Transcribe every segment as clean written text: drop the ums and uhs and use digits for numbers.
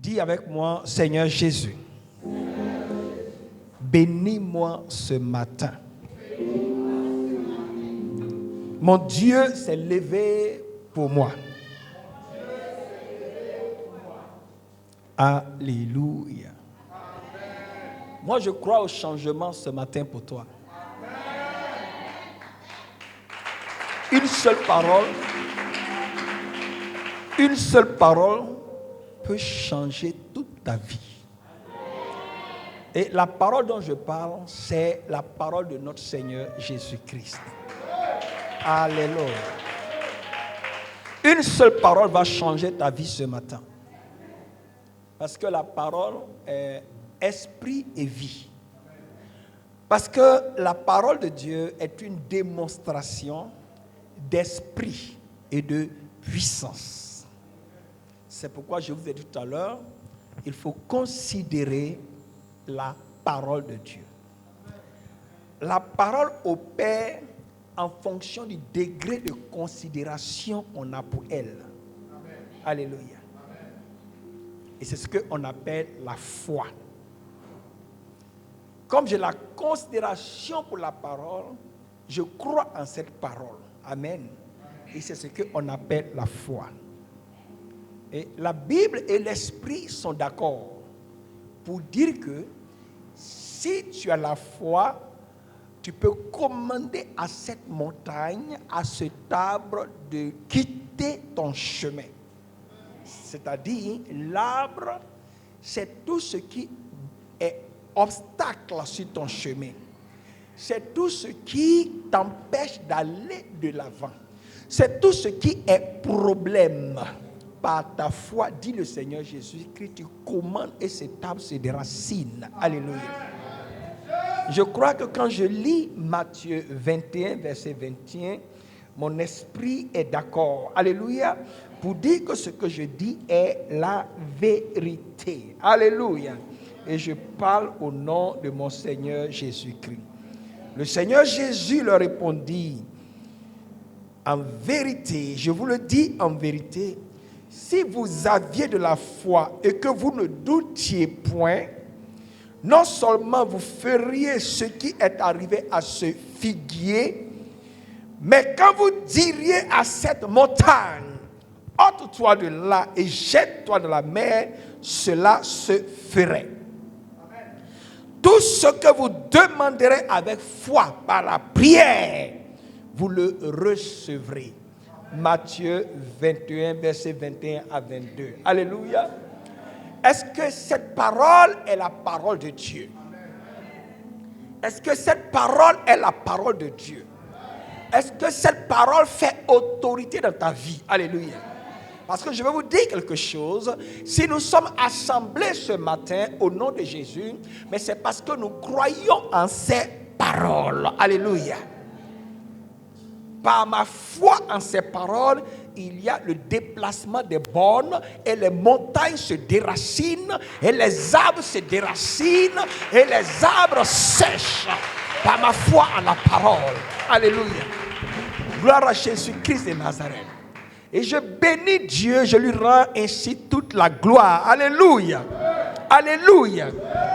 Dis avec moi, Seigneur Jésus, bénis-moi ce matin. Mon Dieu s'est levé pour moi. Alléluia. Moi, je crois au changement ce matin pour toi. Une seule parole peut changer toute ta vie. Et la parole dont je parle, c'est la parole de notre Seigneur Jésus-Christ. Alléluia. Une seule parole va changer ta vie ce matin. Parce que la parole est esprit et vie. Parce que la parole de Dieu est une démonstration d'esprit et de puissance. C'est pourquoi je vous ai dit tout à l'heure, il faut considérer la parole de Dieu. La parole opère en fonction du degré de considération qu'on a pour elle. Amen. Alléluia. Amen. Et c'est ce qu'on appelle la foi. Comme j'ai la considération pour la parole, je crois en cette parole. Amen. Et c'est ce qu'on appelle la foi. Et la Bible et l'Esprit sont d'accord pour dire que si tu as la foi, tu peux commander à cette montagne, à cet arbre de quitter ton chemin. C'est-à-dire, l'arbre, c'est tout ce qui est obstacle sur ton chemin. C'est tout ce qui t'empêche d'aller de l'avant. C'est tout ce qui est problème. Par ta foi, dit le Seigneur Jésus-Christ, tu commandes et cet arbre se déracine. Alléluia. Je crois que quand je lis Matthieu 21, verset 21, mon esprit est d'accord. Alléluia. Pour dire que ce que je dis est la vérité. Alléluia. Et je parle au nom de mon Seigneur Jésus-Christ. Le Seigneur Jésus leur répondit, en vérité, je vous le dis en vérité, si vous aviez de la foi et que vous ne doutiez point, non seulement vous feriez ce qui est arrivé à ce figuier, mais quand vous diriez à cette montagne, ôte-toi de là et jette-toi dans la mer, cela se ferait. Amen. Tout ce que vous demanderez avec foi par la prière, vous le recevrez. Matthieu 21, verset 21 à 22. Alléluia. Est-ce que cette parole est la parole de Dieu? Est-ce que cette parole est la parole de Dieu? Est-ce que cette parole fait autorité dans ta vie? Alléluia. Parce que je vais vous dire quelque chose. Si nous sommes assemblés ce matin au nom de Jésus, mais c'est parce que nous croyons en ces paroles. Alléluia. Par ma foi en ces paroles, il y a le déplacement des bornes et les montagnes se déracinent et les arbres se déracinent et les arbres sèchent. Par ma foi en la parole. Alléluia. Gloire à Jésus-Christ de Nazareth. Et je bénis Dieu, je lui rends ainsi toute la gloire. Alléluia. Alléluia.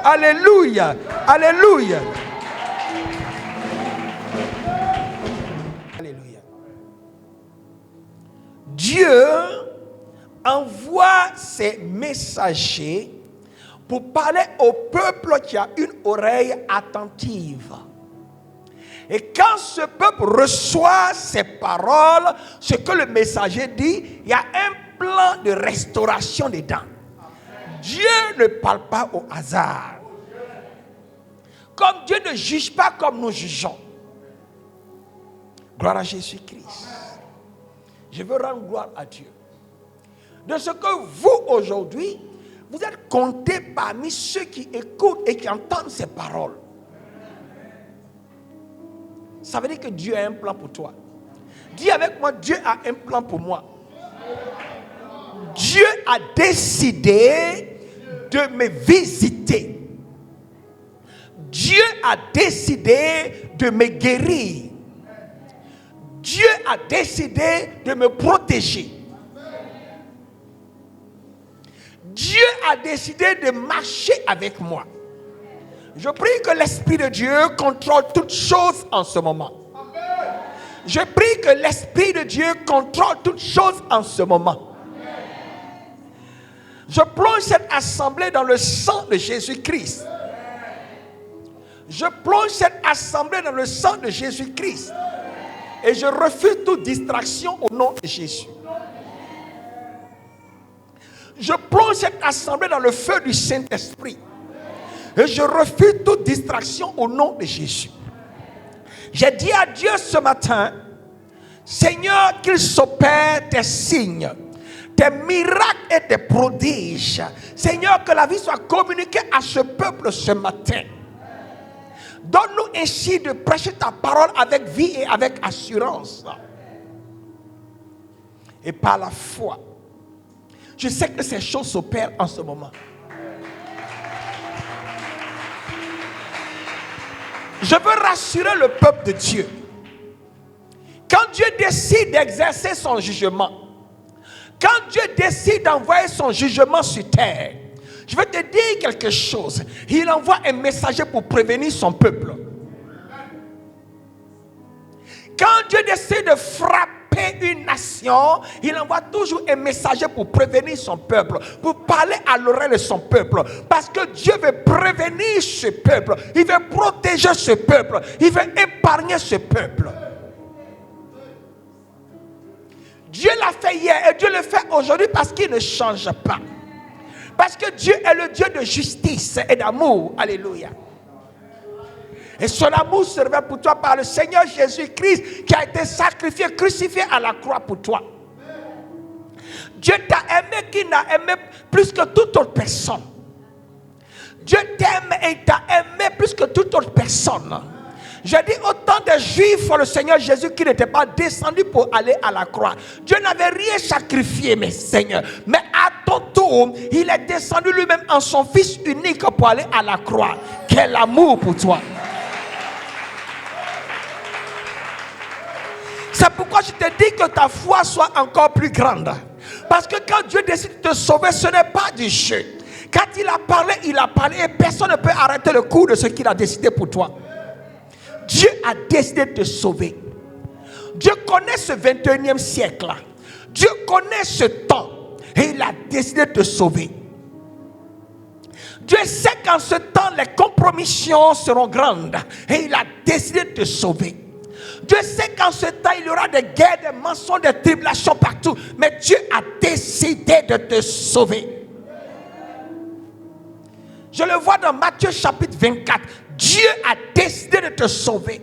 Alléluia. Alléluia. Dieu envoie ses messagers pour parler au peuple qui a une oreille attentive. Et quand ce peuple reçoit ces paroles, ce que le messager dit, il y a un plan de restauration dedans. Dieu ne parle pas au hasard. Comme Dieu ne juge pas comme nous jugeons. Gloire à Jésus-Christ. Je veux rendre gloire à Dieu. De ce que vous, aujourd'hui, vous êtes comptés parmi ceux qui écoutent et qui entendent ces paroles. Ça veut dire que Dieu a un plan pour toi. Dis avec moi, Dieu a un plan pour moi. Dieu a décidé de me visiter. Dieu a décidé de me guérir. Dieu a décidé de me protéger. Dieu a décidé de marcher avec moi. Je prie que l'Esprit de Dieu contrôle toutes choses en ce moment. Je prie que l'Esprit de Dieu contrôle toutes choses en ce moment. Je plonge cette assemblée dans le sang de Jésus-Christ. Je plonge cette assemblée dans le sang de Jésus-Christ. Et je refuse toute distraction au nom de Jésus. Je plonge cette assemblée dans le feu du Saint-Esprit. Et je refuse toute distraction au nom de Jésus. J'ai dit à Dieu ce matin, Seigneur, qu'il s'opère tes signes, tes miracles et tes prodiges. Seigneur, que la vie soit communiquée à ce peuple ce matin. Donne-nous ainsi de prêcher ta parole avec vie et avec assurance. Et par la foi, je sais que ces choses s'opèrent en ce moment. Je veux rassurer le peuple de Dieu. Quand Dieu décide d'exercer son jugement, quand Dieu décide d'envoyer son jugement sur terre, je vais te dire quelque chose. Il envoie un messager pour prévenir son peuple. Quand Dieu décide de frapper une nation, il envoie toujours un messager pour prévenir son peuple, pour parler à l'oreille de son peuple. Parce que Dieu veut prévenir ce peuple, il veut protéger ce peuple, il veut épargner ce peuple. Dieu l'a fait hier et Dieu le fait aujourd'hui parce qu'il ne change pas. Parce que Dieu est le Dieu de justice et d'amour. Alléluia. Et son amour se révèle pour toi par le Seigneur Jésus-Christ qui a été sacrifié, crucifié à la croix pour toi. Dieu t'a aimé qui n'a aimé plus que toute autre personne. Dieu t'aime et il t'a aimé plus que toute autre personne. J'ai dit autant de Juifs le Seigneur Jésus qui n'était pas descendu pour aller à la croix. Dieu n'avait rien sacrifié, mes seigneurs. Mais à ton tour, il est descendu lui-même en son Fils unique pour aller à la croix. Quel amour pour toi. C'est pourquoi je te dis que ta foi soit encore plus grande. Parce que quand Dieu décide de te sauver, ce n'est pas du jeu. Quand il a parlé et personne ne peut arrêter le cours de ce qu'il a décidé pour toi. Dieu a décidé de te sauver. Dieu connaît ce 21e siècle. Dieu connaît ce temps. Et il a décidé de te sauver. Dieu sait qu'en ce temps, les compromissions seront grandes. Et il a décidé de te sauver. Dieu sait qu'en ce temps, il y aura des guerres, des mensonges, des tribulations partout. Mais Dieu a décidé de te sauver. Je le vois dans Matthieu chapitre 24. Dieu a décidé de te sauver.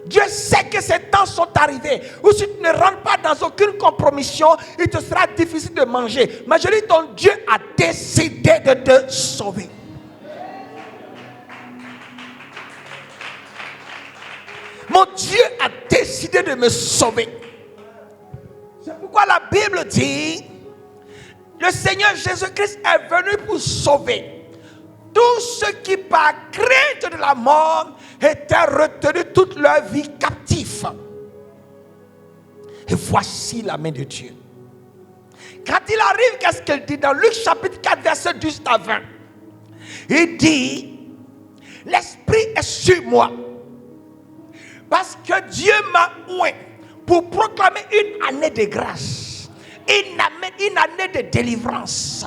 Dieu sait que ces temps sont arrivés où si tu ne rentres pas dans aucune compromission, il te sera difficile de manger. Mais je dis, ton Dieu a décidé de te sauver. Mon Dieu a décidé de me sauver. C'est pourquoi la Bible dit, le Seigneur Jésus-Christ est venu pour sauver tous ceux qui par crainte de la mort étaient retenus toute leur vie captifs. Et voici la main de Dieu. Quand il arrive, qu'est-ce qu'il dit dans Luc chapitre 4 verset 10 à 20? Il dit, l'Esprit est sur moi parce que Dieu m'a oint pour proclamer une année de grâce, une année de délivrance.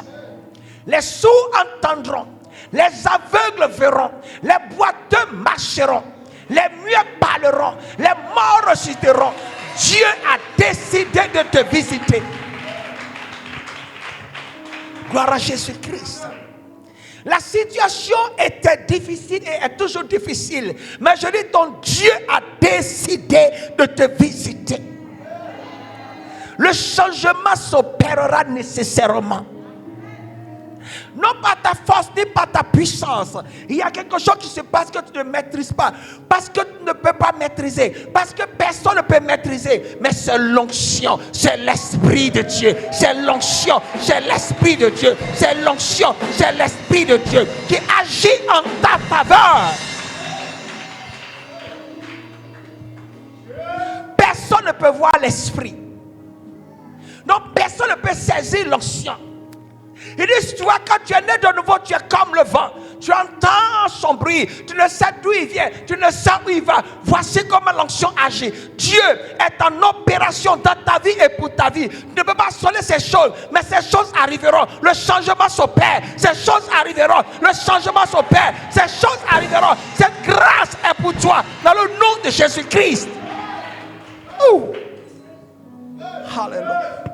Les sourds entendront, les aveugles verront, les boiteux marcheront, les muets parleront, les morts ressusciteront. Dieu a décidé de te visiter. Gloire à Jésus-Christ. La situation était difficile et est toujours difficile. Mais je dis, ton Dieu a décidé de te visiter. Le changement s'opérera nécessairement. Non pas ta force ni pas ta puissance. Il y a quelque chose qui se passe que tu ne maîtrises pas. Parce que tu ne peux pas maîtriser. Parce que personne ne peut maîtriser. Mais c'est l'onction. C'est l'Esprit de Dieu. C'est l'onction. C'est l'Esprit de Dieu. C'est l'onction. C'est l'Esprit de Dieu qui agit en ta faveur. Personne ne peut voir l'Esprit. Donc personne ne peut saisir l'onction. Il dit, toi, quand tu es né de nouveau, tu es comme le vent. Tu entends son bruit. Tu ne sais d'où il vient. Tu ne sais où il va. Voici comment l'onction agit. Dieu est en opération dans ta vie et pour ta vie. Tu ne peux pas sonner ces choses, mais ces choses arriveront. Le changement s'opère. Ces choses arriveront. Le changement s'opère. Ces choses arriveront. Cette grâce est pour toi. Dans le nom de Jésus-Christ. Alléluia.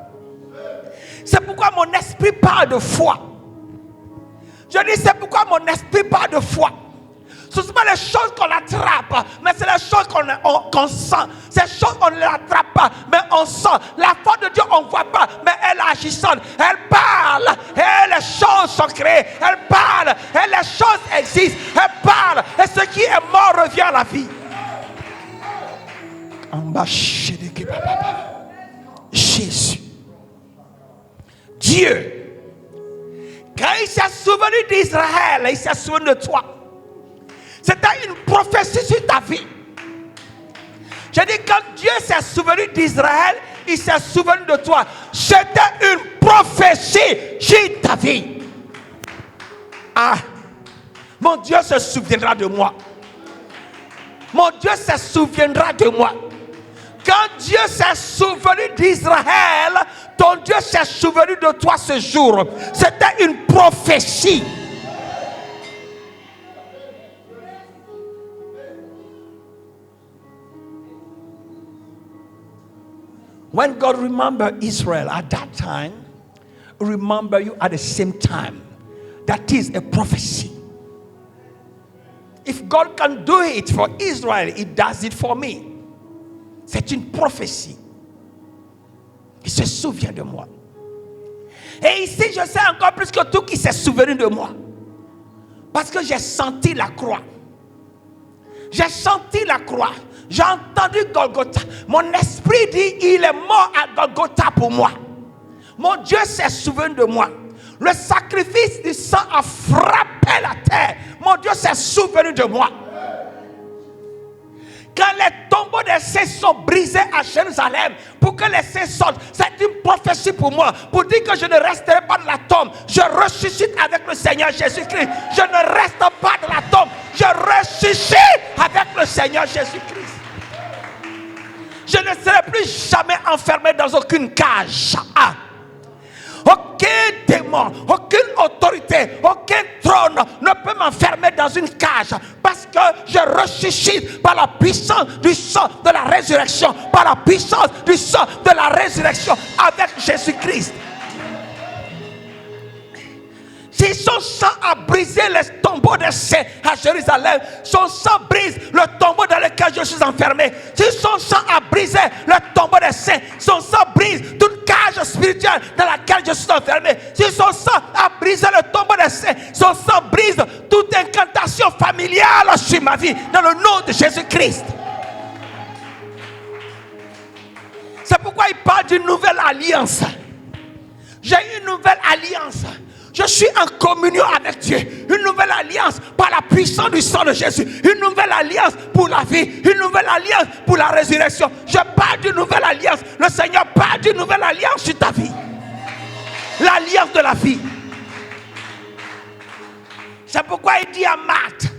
C'est pourquoi mon esprit parle de foi. Je dis, c'est pourquoi mon esprit parle de foi. Ce ne sont pas les choses qu'on attrape, mais c'est les choses qu'on sent. Ces choses, on ne les attrape pas, mais on sent. La foi de Dieu, on ne voit pas, mais elle est agissante. Elle parle, et les choses sont créées. Elle parle, et les choses existent. Elle parle, et ce qui est mort revient à la vie. Jésus. Dieu. Quand il s'est souvenu d'Israël, il s'est souvenu de toi. C'était une prophétie sur ta vie. Je dis, quand Dieu s'est souvenu d'Israël, il s'est souvenu de toi. C'était une prophétie sur ta vie. Ah, mon Dieu se souviendra de moi. Mon Dieu se souviendra de moi. Quand Dieu s'est souvenu d'Israël, ton Dieu s'est souvenu de toi ce jour. C'était une prophétie. When God remembered Israel at that time, remember you at the same time. That is a prophecy. If God can do it for Israel, He does it for me. C'est une prophétie. Il se souvient de moi. Et ici, je sais encore plus que tout qu'il s'est souvenu de moi. Parce que j'ai senti la croix. J'ai senti la croix. J'ai entendu Golgotha. Mon esprit dit, il est mort à Golgotha pour moi. Mon Dieu s'est souvenu de moi. Le sacrifice du sang a frappé la terre. Mon Dieu s'est souvenu de moi. Quand les tombeaux des saints sont brisés à Jérusalem, pour que les saints sortent, c'est une prophétie pour moi, pour dire que je ne resterai pas dans la tombe. Je ressuscite avec le Seigneur Jésus-Christ. Je ne reste pas dans la tombe. Je ressuscite avec le Seigneur Jésus-Christ. Je ne serai plus jamais enfermé dans aucune cage. Ah. Aucun démon, aucune autorité, aucun trône ne peut m'enfermer dans une cage, parce que je ressuscite par la puissance du sang de la résurrection, par la puissance du sang de la résurrection avec Jésus-Christ. Si son sang a brisé les tombeaux des saints à Jérusalem, son sang brise le tombeau dans lequel je suis enfermé. Si son sang a brisé le tombeau des saints, son sang brise toute cage spirituelle dans laquelle je suis enfermé. Si son sang a brisé le tombeau des saints, son sang brise toute incantation familiale sur ma vie, dans le nom de Jésus-Christ. C'est pourquoi il parle d'une nouvelle alliance. J'ai une nouvelle alliance. Je suis en communion avec Dieu. Une nouvelle alliance par la puissance du sang de Jésus. Une nouvelle alliance pour la vie. Une nouvelle alliance pour la résurrection. Je parle d'une nouvelle alliance. Le Seigneur parle d'une nouvelle alliance sur ta vie. L'alliance de la vie. C'est pourquoi il dit à Marthe.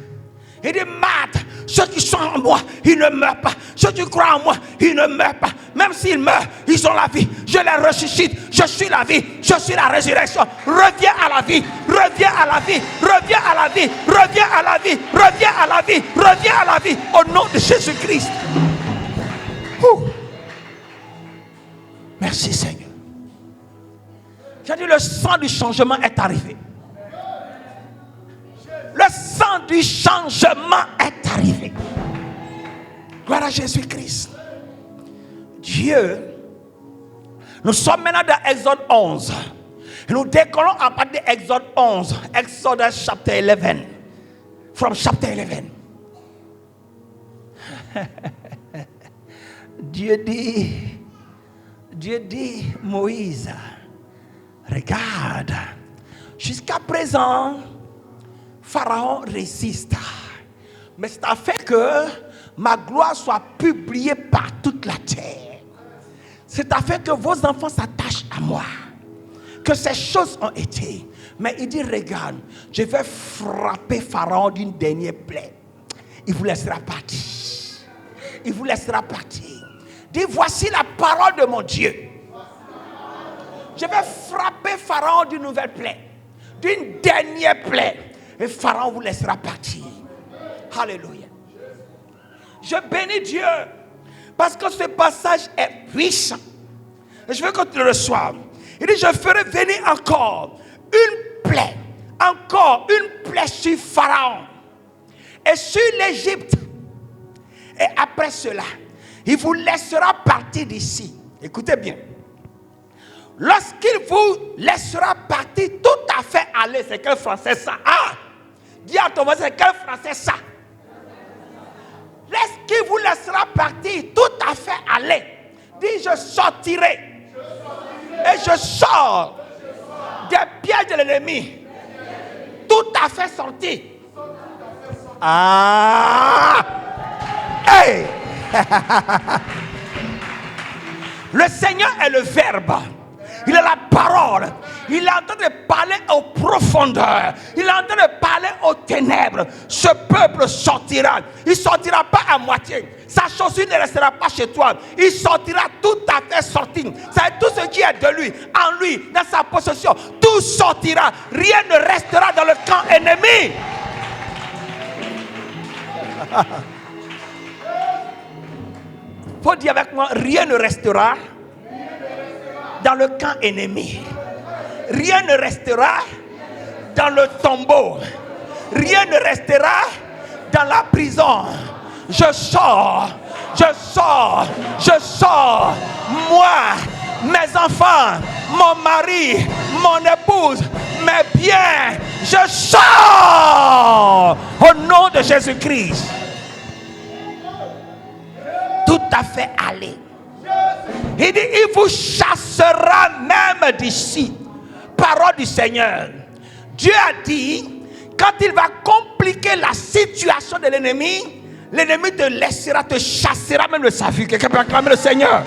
Il dit, Marthe, ceux qui sont en moi, ils ne meurent pas. Ceux qui croient en moi, ils ne meurent pas. Même s'ils meurent, ils ont la vie. Je les ressuscite. Je suis la vie. Je suis la résurrection. Reviens à la vie. Reviens à la vie. Reviens à la vie. Reviens à la vie. Reviens à la vie. Reviens à la vie. Au nom de Jésus-Christ. Merci Seigneur. J'ai dit, le sang du changement est arrivé. Le sang du changement est arrivé. Gloire à Jésus-Christ. Dieu, nous sommes maintenant dans Exode 11. Et nous décollons à partir d'Exode 11. Exodus chapter 11. From chapter 11. Dieu dit, Moïse, regarde, jusqu'à présent, Pharaon résiste. Mais c'est afin que ma gloire soit publiée par toute la terre. C'est afin que vos enfants s'attachent à moi. que ces choses ont été. Mais il dit, regarde, je vais frapper Pharaon d'une dernière plaie. Il vous laissera partir. Il vous laissera partir. Dis, voici la parole de mon Dieu. Je vais frapper Pharaon d'une nouvelle plaie. D'une dernière plaie. Et Pharaon vous laissera partir. Alléluia. Je bénis Dieu. Parce que ce passage est puissant. Et je veux que tu le reçoives. Il dit, je ferai venir encore une plaie. Encore une plaie sur Pharaon. Et sur l'Égypte. Et après cela, il vous laissera partir d'ici. Écoutez bien. Lorsqu'il vous laissera partir tout à fait aller, c'est quel français ça? Ah! Dis à ton voisin, c'est quel français ça? Lorsqu'il vous laissera partir tout à fait aller, dis, je sortirai. Et je sors des pièges de l'ennemi. Tout à fait sorti. Ah! Hey! Le Seigneur est le Verbe. Il est la parole. Il est en train de parler aux profondeurs. Il est en train de parler aux ténèbres. Ce peuple sortira. Il ne sortira pas à moitié. Sa chaussure ne restera pas chez toi. Il sortira tout à fait sorti. C'est tout ce qui est de lui, en lui, dans sa possession. Tout sortira. Rien ne restera dans le camp ennemi. Faut dire avec moi, rien ne restera dans le camp ennemi. Rien ne restera dans le tombeau. Rien ne restera dans la prison. Je sors, je sors, je sors. Moi, mes enfants, mon mari, mon épouse, mes biens, je sors au nom de Jésus-Christ. Tout à fait aller. Il dit, il vous chassera même d'ici. Parole du Seigneur. Dieu a dit, quand il va compliquer la situation de l'ennemi, l'ennemi te laissera, te chassera même de sa vie. Quelqu'un peut acclamer le Seigneur.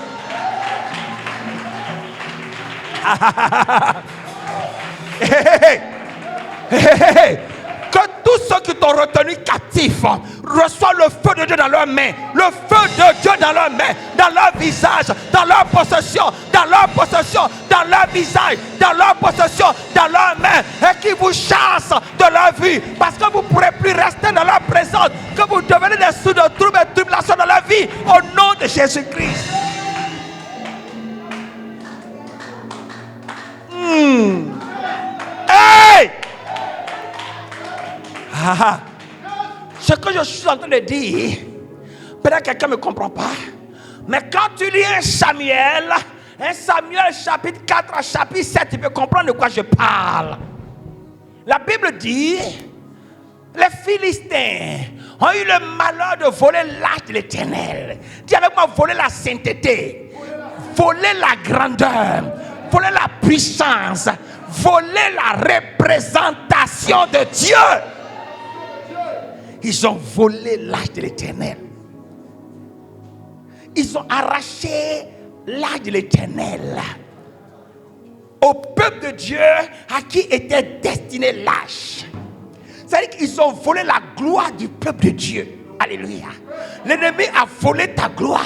Que tous ceux qui t'ont retenu captif reçoivent le feu de Dieu dans leurs mains. Le feu de Dieu dans leurs mains, dans leur visage, dans leur possession, dans leur possession, dans leur visage, dans leur possession, dans leurs mains. Et qui vous chassent de leur vie. Parce que vous ne pourrez plus rester dans leur présence. Que vous devenez des sources de troubles et tribulations dans leur vie. Au nom de Jésus-Christ. Hey! Ce que je suis en train de dire, peut-être quelqu'un ne me comprend pas, mais quand tu lis un Samuel chapitre 4 à chapitre 7, tu peux comprendre de quoi je parle. La Bible dit, les Philistins ont eu le malheur de voler l'arche de l'Éternel. Dis avec moi, voler la sainteté, voler la grandeur, voler la puissance, voler la représentation de Dieu. Ils ont volé l'arche de l'Éternel. Ils ont arraché l'arche de l'Éternel au peuple de Dieu à qui était destiné l'arche. C'est-à-dire qu'ils ont volé la gloire du peuple de Dieu. Alléluia. L'ennemi a volé ta gloire.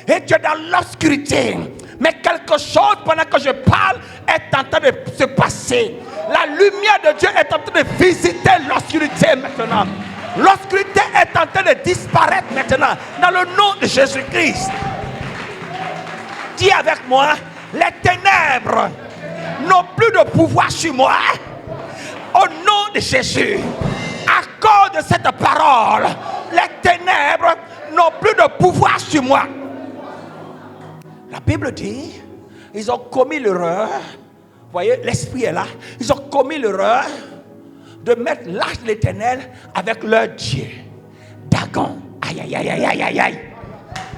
Et tu es dans l'obscurité. Mais quelque chose pendant que je parle est en train de se passer. La lumière de Dieu est en train de visiter l'obscurité maintenant. L'obscurité est en train de disparaître maintenant. Dans le nom de Jésus-Christ. Dis avec moi, les ténèbres n'ont plus de pouvoir sur moi. Au nom de Jésus. À cause de cette parole, les ténèbres n'ont plus de pouvoir sur moi. La Bible dit, ils ont commis l'erreur. Vous voyez, l'esprit est là. Ils ont commis l'erreur de mettre l'arche de l'Éternel avec leur Dieu, Dagon. Aïe, aïe, aïe, aïe, aïe, aïe, aïe.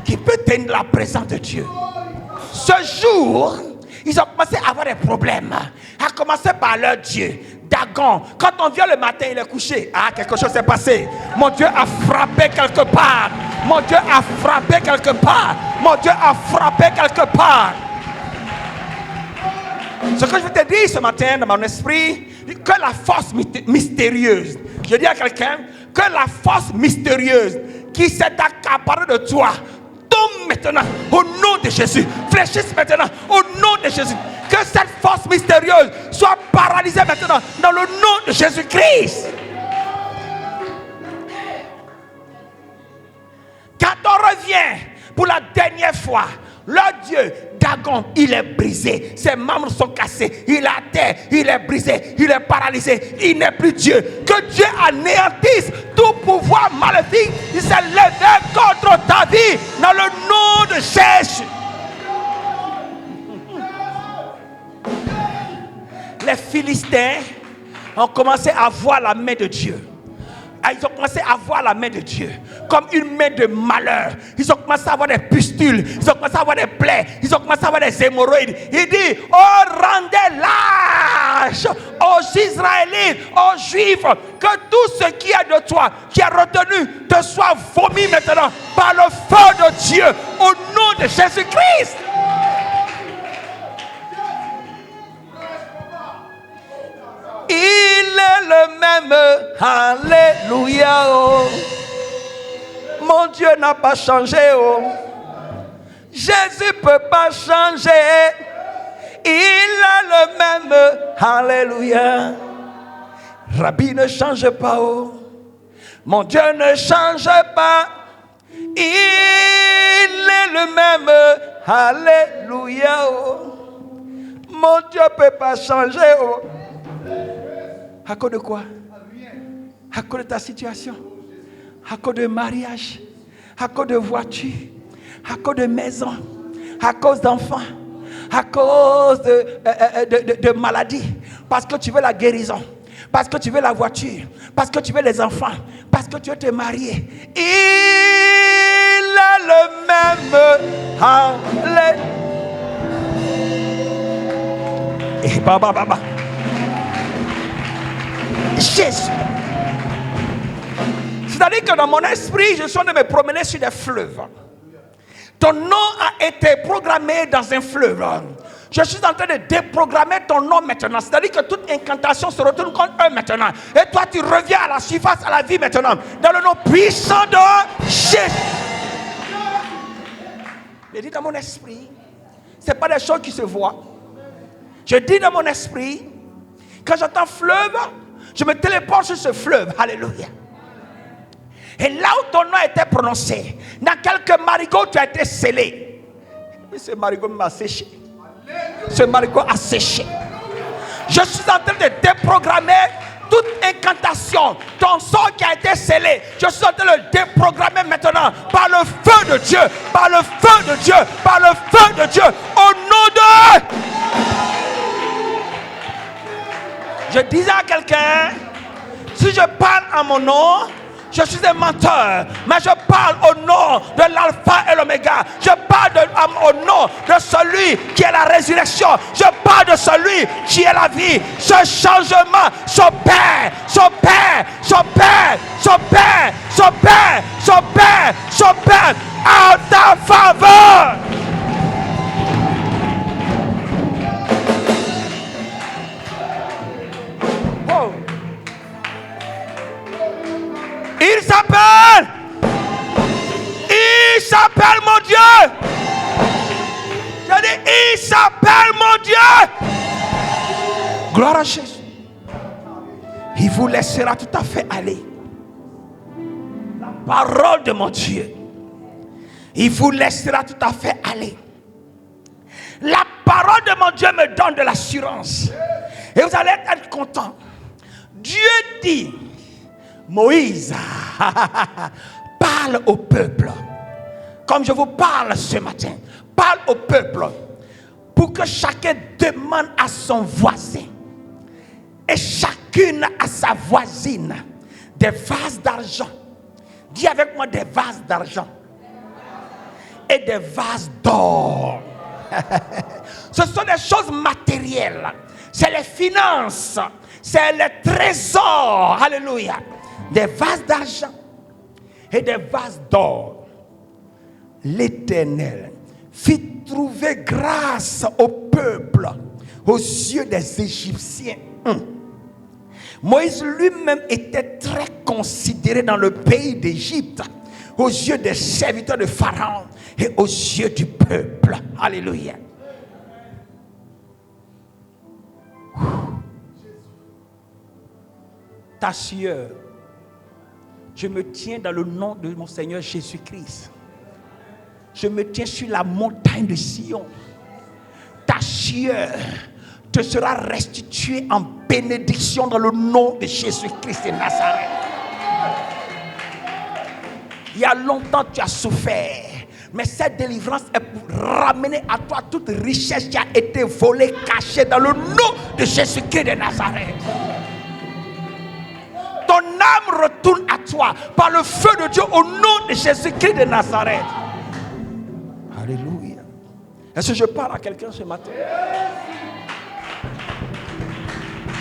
Qui peut tenir la présence de Dieu. Ce jour, ils ont commencé à avoir des problèmes. À commencer par leur Dieu, Dagon. Quand on vient le matin, il est couché. Ah, quelque chose s'est passé. Mon Dieu a frappé quelque part. Mon Dieu a frappé quelque part. Mon Dieu a frappé quelque part. Ce que je veux te dire ce matin dans mon esprit, que la force mystérieuse, je dis à quelqu'un, que la force mystérieuse qui s'est accaparée de toi, tombe maintenant au nom de Jésus. Fléchisse maintenant au nom de Jésus. Que cette force mystérieuse soit paralysée maintenant dans le nom de Jésus-Christ. Quand on revient pour la dernière fois, leur Dieu, Dagon, il est brisé. Ses membres sont cassés. Il est à terre. Il est brisé. Il est paralysé. Il n'est plus Dieu. Que Dieu anéantisse tout pouvoir maléfique. Il s'est levé contre ta vie dans le nom de Jésus. Les Philistins ont commencé à voir la main de Dieu. Ils ont commencé à voir la main de Dieu comme une main de malheur. Ils ont commencé à avoir des pustules. Ils ont commencé à avoir des plaies. Ils ont commencé à avoir des hémorroïdes. Il dit, oh, rendez lâche aux Israélites, aux Juifs, que tout ce qui est de toi, qui est retenu, te soit vomi maintenant par le feu de Dieu au nom de Jésus-Christ. Il est le même, alléluia, oh. Mon Dieu n'a pas changé, oh. Jésus ne peut pas changer. Il est le même, alléluia. Rabbi ne change pas, oh. Mon Dieu ne change pas. Il est le même, alléluia, oh. Mon Dieu ne peut pas changer, oh. À cause de quoi? À cause de ta situation, à cause de mariage, à cause de voiture, à cause de maison, à cause d'enfants, à cause de maladie, parce que tu veux la guérison, parce que tu veux la voiture, parce que tu veux les enfants, parce que tu veux te marier. Il a le même. Et baba. Jésus. C'est-à-dire que dans mon esprit, je suis en train de me promener sur des fleuves. Ton nom a été programmé dans un fleuve. Je suis en train de déprogrammer ton nom maintenant. C'est-à-dire que toute incantation se retourne contre eux maintenant. Et toi, tu reviens à la surface, à la vie maintenant. Dans le nom puissant de Jésus. Je dis dans mon esprit, ce n'est pas des choses qui se voient. Je dis dans mon esprit, quand j'entends fleuve, je me téléporte sur ce fleuve. Alléluia. Et là où ton nom a été prononcé, dans quelques marigots, tu as été scellé. Mais ce marigot m'a séché. Ce marigot a séché. Je suis en train de déprogrammer toute incantation. Ton sort qui a été scellé, je suis en train de le déprogrammer maintenant par le feu de Dieu. Par le feu de Dieu. Par le feu de Dieu. Au nom de... Je disais à quelqu'un, si je parle en mon nom, je suis un menteur, mais je parle au nom de l'alpha et l'oméga. Je parle au nom de celui qui est la résurrection. Je parle de celui qui est la vie. Ce changement s'opère à ta faveur. Il s'appelle mon Dieu. Je dis, il s'appelle mon Dieu. Gloire à Jésus. Il vous laissera tout à fait aller. La parole de mon Dieu. Il vous laissera tout à fait aller. La parole de mon Dieu me donne de l'assurance. Et vous allez être content. Dieu dit, Moïse, parle au peuple. Comme je vous parle ce matin. Parle au peuple. Pour que chacun demande à son voisin. Et chacune à sa voisine. Des vases d'argent. Dis avec moi des vases d'argent. Et des vases d'or. Ce sont des choses matérielles. C'est les finances. C'est les trésors. Alléluia. Des vases d'argent et des vases d'or. L'Éternel fit trouver grâce au peuple aux yeux des Égyptiens. Moïse lui-même était très considéré dans le pays d'Égypte, aux yeux des serviteurs de Pharaon et aux yeux du peuple. Alléluia. Ta sueur, je me tiens dans le nom de mon Seigneur Jésus-Christ. Je me tiens sur la montagne de Sion. Ta sueur te sera restituée en bénédiction dans le nom de Jésus-Christ de Nazareth. Il y a longtemps tu as souffert, mais cette délivrance est pour ramener à toi toute richesse qui a été volée, cachée dans le nom de Jésus-Christ de Nazareth. Ton âme retourne à toi par le feu de Dieu au nom de Jésus-Christ de Nazareth. Alléluia. Est-ce que je parle à quelqu'un ce matin?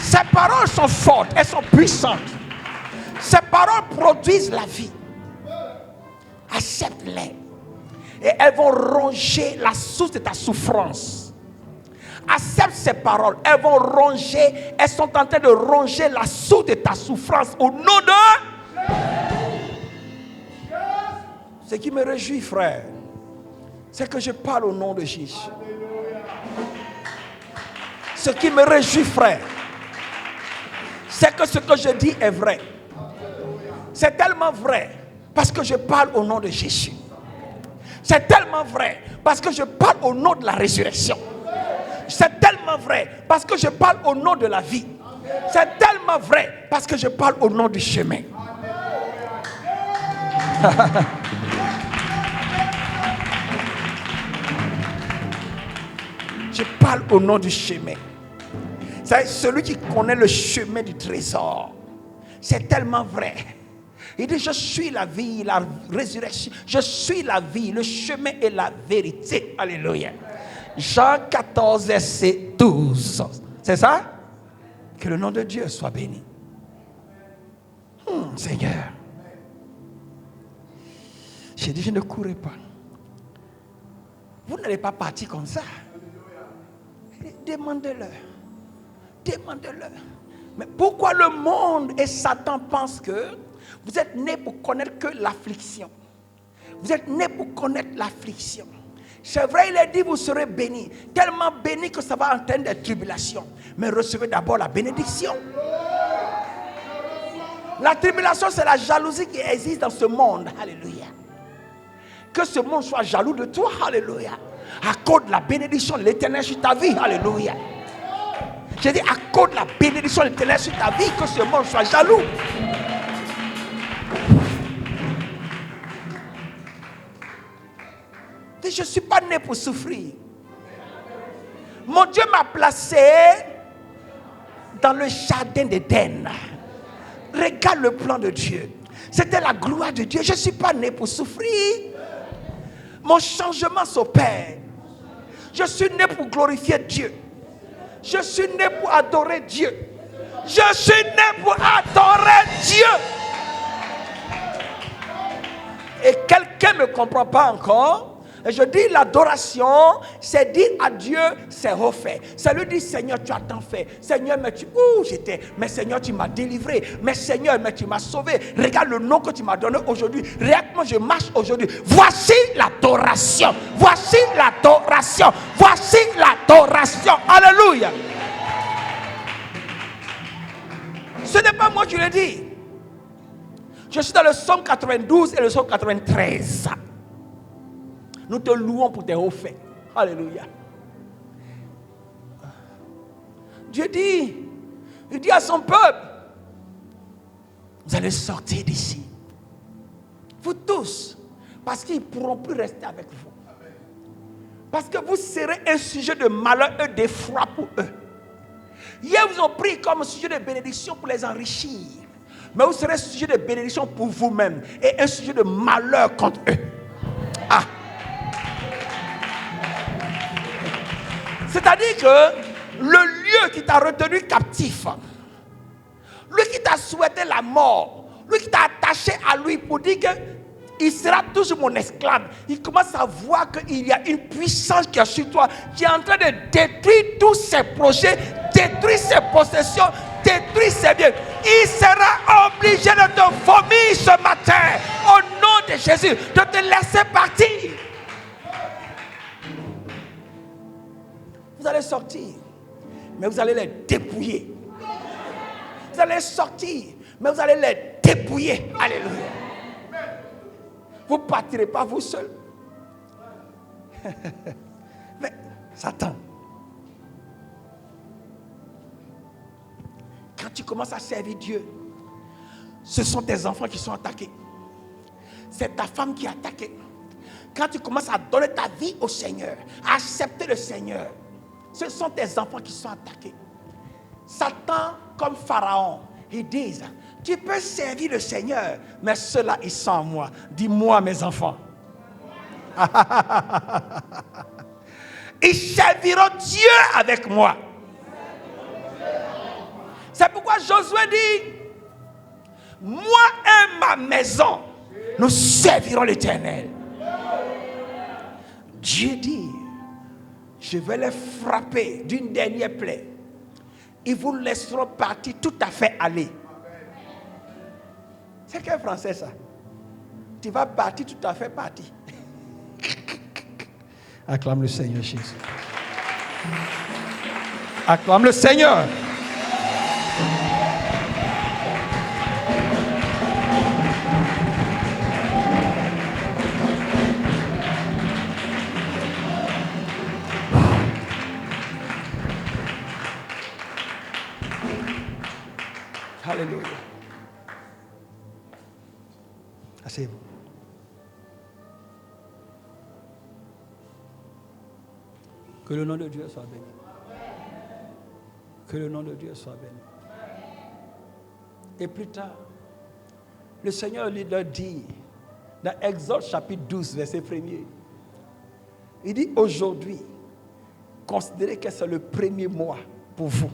Ces paroles sont fortes, elles sont puissantes. Ces paroles produisent la vie. Accepte-les. Et elles vont ronger la source de ta souffrance. Accepte ces paroles. Elles vont ronger, elles sont en train de ronger la source de ta souffrance au nom de... Ce qui me réjouit, frère, c'est que je parle au nom de Jésus. Ce qui me réjouit, frère, c'est que ce que je dis est vrai. C'est tellement vrai parce que je parle au nom de Jésus. C'est tellement vrai parce que je parle au nom de la résurrection. C'est tellement vrai parce que je parle au nom de la vie. C'est tellement vrai parce que je parle au nom du chemin. Je parle au nom du chemin. C'est celui qui connaît le chemin du trésor. C'est tellement vrai. Il dit, je suis la vie, la résurrection. Je suis la vie, le chemin et la vérité. Alléluia. Jean 14, verset 12. C'est ça? Que le nom de Dieu soit béni. Seigneur. J'ai dit, je ne courrai pas. Vous n'allez pas partir comme ça. Demandez-le. Demandez-le. Mais pourquoi le monde et Satan pensent que vous êtes nés pour connaître que l'affliction? Vous êtes nés pour connaître l'affliction. C'est vrai, il a dit vous serez bénis. Tellement bénis que ça va entraîner des tribulations. Mais recevez d'abord la bénédiction. La tribulation, c'est la jalousie qui existe dans ce monde. Alléluia. Que ce monde soit jaloux de toi. Alléluia. Accorde la bénédiction de l'Éternel sur ta vie. Alléluia. J'ai dit, accorde la bénédiction de l'Éternel sur ta vie, que ce monde soit jaloux. Je ne suis pas né pour souffrir. Mon Dieu m'a placé dans le jardin d'Éden. Regarde le plan de Dieu. C'était la gloire de Dieu. Je ne suis pas né pour souffrir. Mon changement s'opère. Je suis né pour glorifier Dieu. Je suis né pour adorer Dieu. Je suis né pour adorer Dieu. Et quelqu'un ne me comprend pas encore. Et je dis l'adoration, c'est dire à Dieu, c'est refait. C'est lui dire, Seigneur, tu as tant fait. Seigneur, mais mais Seigneur, tu m'as délivré. Mais Seigneur, mais tu m'as sauvé. Regarde le nom que tu m'as donné aujourd'hui. Regarde comment je marche aujourd'hui. Voici l'adoration. Voici l'adoration. Voici l'adoration. Alléluia. Ce n'est pas moi qui le dis. Je suis dans le psaume 92 et le psaume 93. Nous te louons pour tes hauts faits. Alléluia. Dieu dit, il dit à son peuple, vous allez sortir d'ici. Vous tous, parce qu'ils ne pourront plus rester avec vous. Parce que vous serez un sujet de malheur et d'effroi pour eux. Hier, vous ont pris comme sujet de bénédiction pour les enrichir. Mais vous serez un sujet de bénédiction pour vous-même et un sujet de malheur contre eux. Ah! C'est-à-dire que le lieu qui t'a retenu captif, lui qui t'a souhaité la mort, lui qui t'a attaché à lui pour dire il sera toujours mon esclave. Il commence à voir qu'il y a une puissance qui est sur toi, qui est en train de détruire tous ses projets, détruire ses possessions, détruire ses biens. Il sera obligé de te vomir ce matin, au nom de Jésus, de te laisser partir. Vous allez sortir, mais vous allez les dépouiller. Vous allez sortir, mais vous allez les dépouiller. Alléluia. Vous ne partirez pas vous seul. Mais Satan, quand tu commences à servir Dieu, ce sont tes enfants qui sont attaqués. C'est ta femme qui est attaquée. Quand tu commences à donner ta vie au Seigneur, à accepter le Seigneur, ce sont tes enfants qui sont attaqués. Satan, comme Pharaon, ils disent, tu peux servir le Seigneur, mais ceux-là, ils sont à moi. Dis-moi, mes enfants. Ils serviront Dieu avec moi. C'est pourquoi Josué dit, moi et ma maison, nous servirons l'Éternel. Dieu dit, je vais les frapper d'une dernière plaie. Ils vous laisseront partir tout à fait aller. C'est quel français ça? Tu vas partir tout à fait partir. Acclame le Seigneur Jésus. Acclame le Seigneur. Alléluia. Asseyez-vous. Que le nom de Dieu soit béni. Que le nom de Dieu soit béni. Et plus tard, le Seigneur leur dit, dans Exode chapitre 12, verset 1er, il dit, aujourd'hui, considérez que c'est le premier mois pour vous.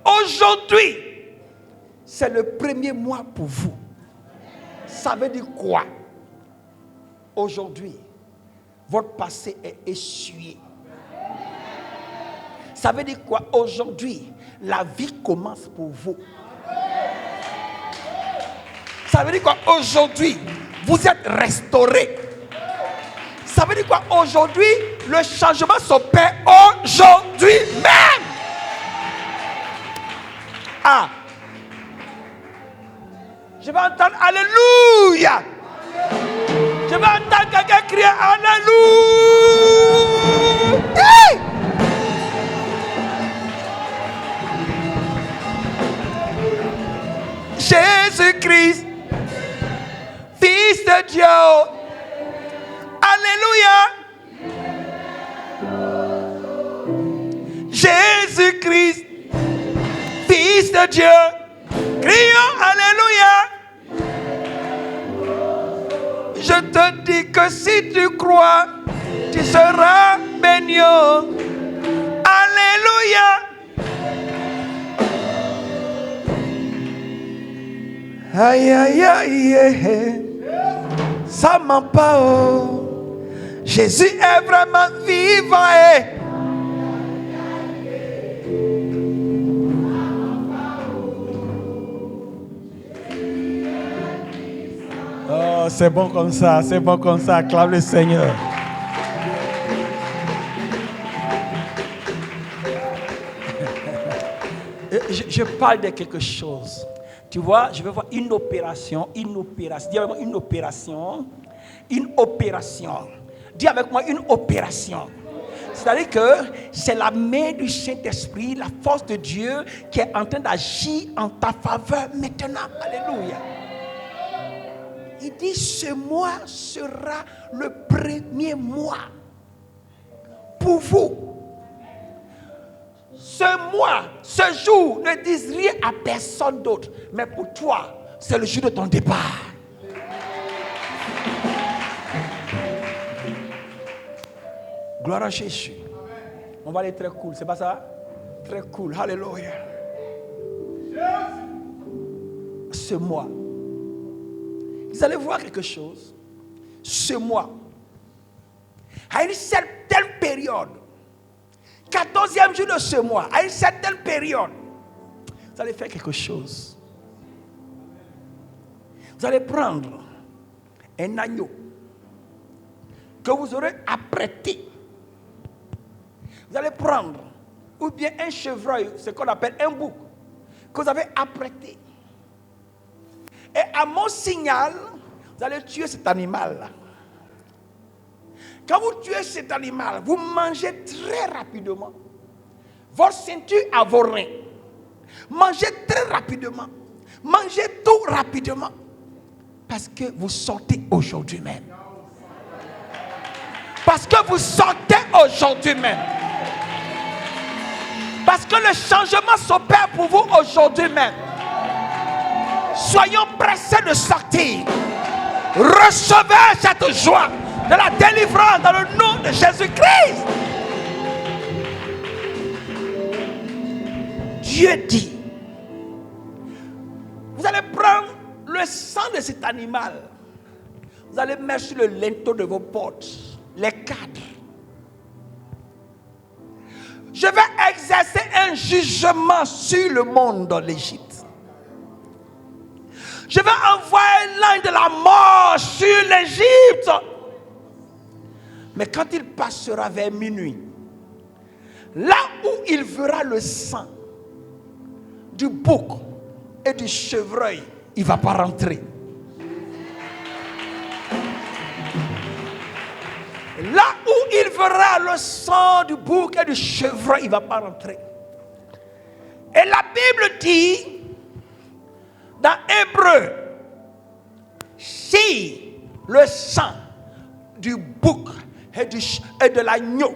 Aujourd'hui, c'est le premier mois pour vous. Ça veut dire quoi? Aujourd'hui, votre passé est essuyé. Ça veut dire quoi? Aujourd'hui, la vie commence pour vous. Ça veut dire quoi? Aujourd'hui, vous êtes restaurés. Ça veut dire quoi? Aujourd'hui, le changement s'opère aujourd'hui même. Ah, je vais entendre Alléluia. Je vais entendre quelqu'un crier Alléluia. Hey! Jésus-Christ, Fils de Dieu. Alléluia. Jésus-Christ, Fils de Dieu. Crions Alléluia. Je te dis que si tu crois, tu seras béni. Alléluia. Aïe, aïe, aïe, aïe. Ça ment pas. Oh. Jésus est vraiment vivant. Oh, c'est bon comme ça, c'est bon comme ça. Acclame le Seigneur. Je parle de quelque chose. Tu vois, je vais voir une opération. Dis avec moi une opération. Dis avec moi une opération. C'est-à-dire que c'est la main du Saint-Esprit, la force de Dieu qui est en train d'agir en ta faveur maintenant. Alléluia. Il dit, ce mois sera le premier mois pour vous. Ce mois, ce jour, ne dis rien à personne d'autre. Mais pour toi, c'est le jour de ton départ. Gloire à Jésus. On va aller très cool, c'est pas ça? Très cool, alléluia. Ce mois, Vous allez voir quelque chose. Ce mois, à une certaine période, 14e jour de ce mois, à une certaine période, vous allez faire quelque chose. Vous allez prendre un agneau que vous aurez apprêté. Vous allez prendre, ou bien un chevreuil, ce qu'on appelle un bouc, que vous avez apprêté. Et à mon signal, vous allez tuer cet animal-là. Quand vous tuez cet animal, vous mangez très rapidement. Votre ceinture à vos reins. Mangez très rapidement. Mangez tout rapidement. Parce que vous sortez aujourd'hui même. Parce que vous sortez aujourd'hui même. Parce que le changement s'opère pour vous aujourd'hui même. Soyons pressés de sortir. Recevez cette joie de la délivrance dans le nom de Jésus-Christ. Dieu dit, vous allez prendre le sang de cet animal. Vous allez mettre sur le linteau de vos portes, les cadres. Je vais exercer un jugement sur le monde dans l'Égypte. Je vais envoyer l'ange de la mort sur l'Égypte. Mais quand il passera vers minuit, là où il verra le sang du bouc et du chevreuil, il ne va pas rentrer. Là où il verra le sang du bouc et du chevreuil, il ne va pas rentrer. Et la Bible dit, dans Hébreu, si le sang du bouc et de l'agneau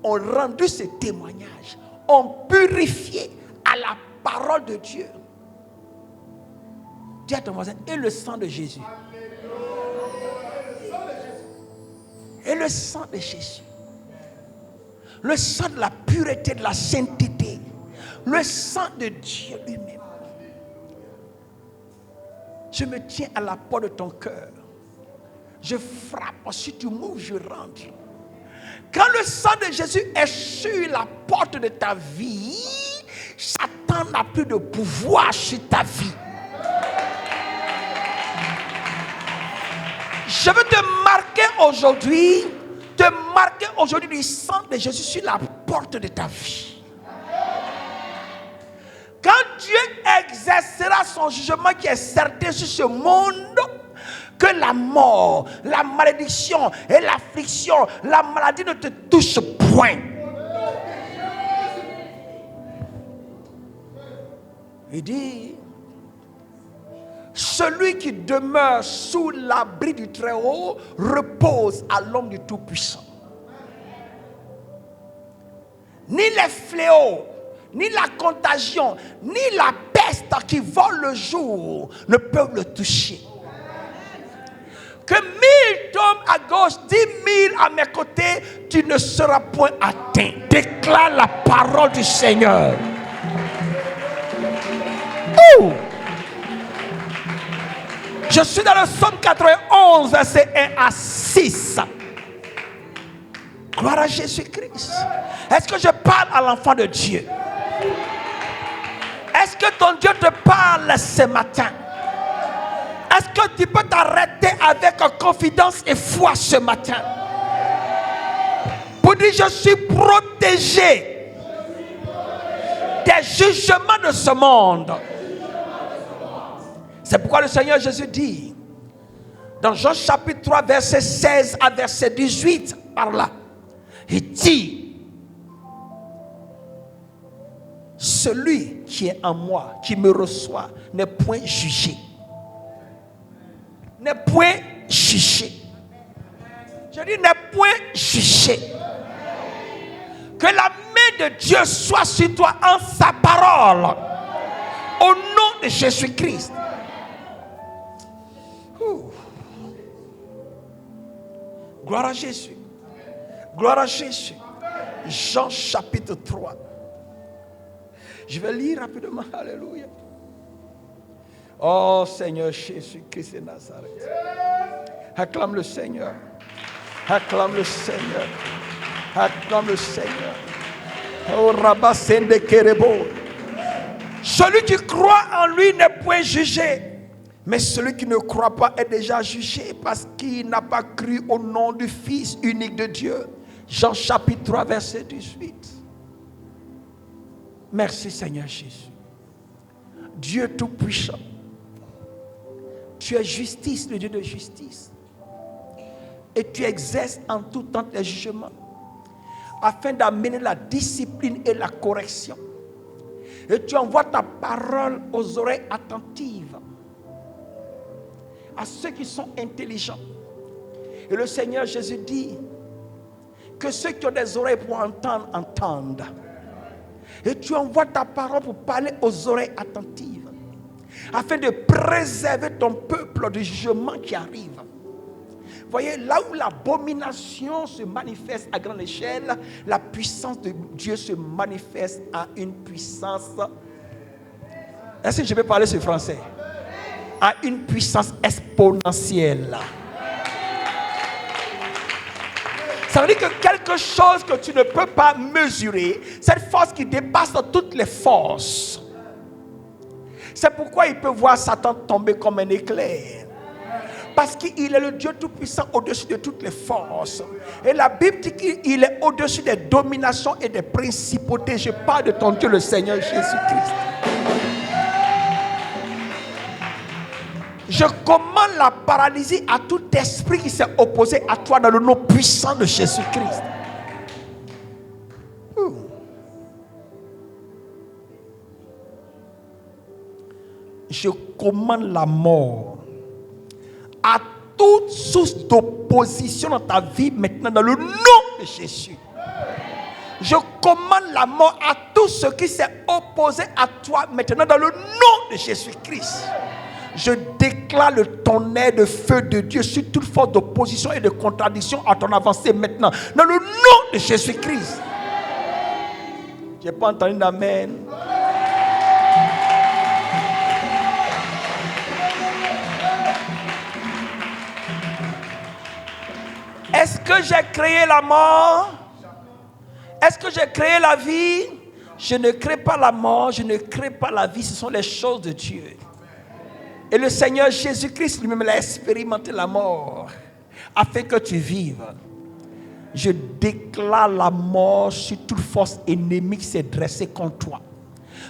ont rendu ce témoignage, ont purifié à la parole de Dieu. Dis à ton voisin, et le sang de Jésus. Et le sang de Jésus. Le sang de la pureté, de la sainteté. Le sang de Dieu lui-même. Je me tiens à la porte de ton cœur. Je frappe. Si tu m'ouvres, je rentre. Quand le sang de Jésus est sur la porte de ta vie, Satan n'a plus de pouvoir sur ta vie. Je veux te marquer aujourd'hui du sang de Jésus sur la porte de ta vie. Quand Dieu exercera son jugement qui est certain sur ce monde, que la mort, la malédiction et l'affliction, la maladie ne te touchent point. Il dit, celui qui demeure sous l'abri du Très-Haut repose à l'ombre du Tout-Puissant. Ni les fléaux, ni la contagion, ni la peste qui vole le jour ne peuvent le toucher. Que 1000 tombent à gauche, 10 000 à mes côtés, tu ne seras point atteint. Déclare la parole du Seigneur. Ouh! Je suis dans le psaume 91, verset 1 à 6. Gloire à Jésus-Christ. Est-ce que je parle à l'enfant de Dieu? Est-ce que ton Dieu te parle ce matin? Est-ce que tu peux t'arrêter avec confidence et foi ce matin? Pour dire, je suis protégé des jugements de ce monde. C'est pourquoi le Seigneur Jésus dit, dans Jean chapitre 3, verset 16 à verset 18, par là, il dit, celui qui est en moi, qui me reçoit, n'est point jugé. N'est point jugé. Je dis, n'est point jugé. Que la main de Dieu soit sur toi en sa parole. Au nom de Jésus-Christ. Gloire à Jésus. Gloire à Jésus. Jean chapitre 3. Je vais lire rapidement. Alléluia. Oh Seigneur Jésus-Christ de Nazareth. Acclame le Seigneur. Acclame le Seigneur. Acclame le Seigneur. Oh Rabba Sende Kerebo. Celui qui croit en lui n'est point jugé. Mais celui qui ne croit pas est déjà jugé parce qu'il n'a pas cru au nom du Fils unique de Dieu. Jean chapitre 3 verset 18. Merci Seigneur Jésus. Dieu tout-puissant. Tu es justice, le Dieu de justice. Et tu exerces en tout temps les jugements afin d'amener la discipline et la correction. Et tu envoies ta parole aux oreilles attentives à ceux qui sont intelligents. Et le Seigneur Jésus dit que ceux qui ont des oreilles pour entendre, entendent. Et tu envoies ta parole pour parler aux oreilles attentives afin de préserver ton peuple du jugement qui arrive. Voyez, là où l'abomination se manifeste à grande échelle, la puissance de Dieu se manifeste à une puissance. Est-ce que je peux parler ce français? À une puissance exponentielle. Ça veut dire que quelque chose que tu ne peux pas mesurer, cette force qui dépasse toutes les forces. C'est pourquoi il peut voir Satan tomber comme un éclair. Parce qu'il est le Dieu tout-puissant au-dessus de toutes les forces. Et la Bible dit qu'il est au-dessus des dominations et des principautés. Je parle de ton Dieu, le Seigneur Jésus-Christ. Je commande la paralysie à tout esprit qui s'est opposé à toi dans le nom puissant de Jésus-Christ. Je commande la mort à toute source d'opposition dans ta vie maintenant dans le nom de Jésus. Je commande la mort à tout ce qui s'est opposé à toi maintenant dans le nom de Jésus-Christ. Je déclare le tonnerre de feu de Dieu sur toute force d'opposition et de contradiction à ton avancée maintenant dans le nom de Jésus-Christ. Je n'ai pas entendu d'amen. Est-ce que j'ai créé la mort? Est-ce que j'ai créé la vie? Je ne crée pas la mort, je ne crée pas la vie, ce sont les choses de Dieu. Et le Seigneur Jésus-Christ lui-même a expérimenté la mort afin que tu vives. Je déclare la mort sur toute force ennemie qui s'est dressée contre toi.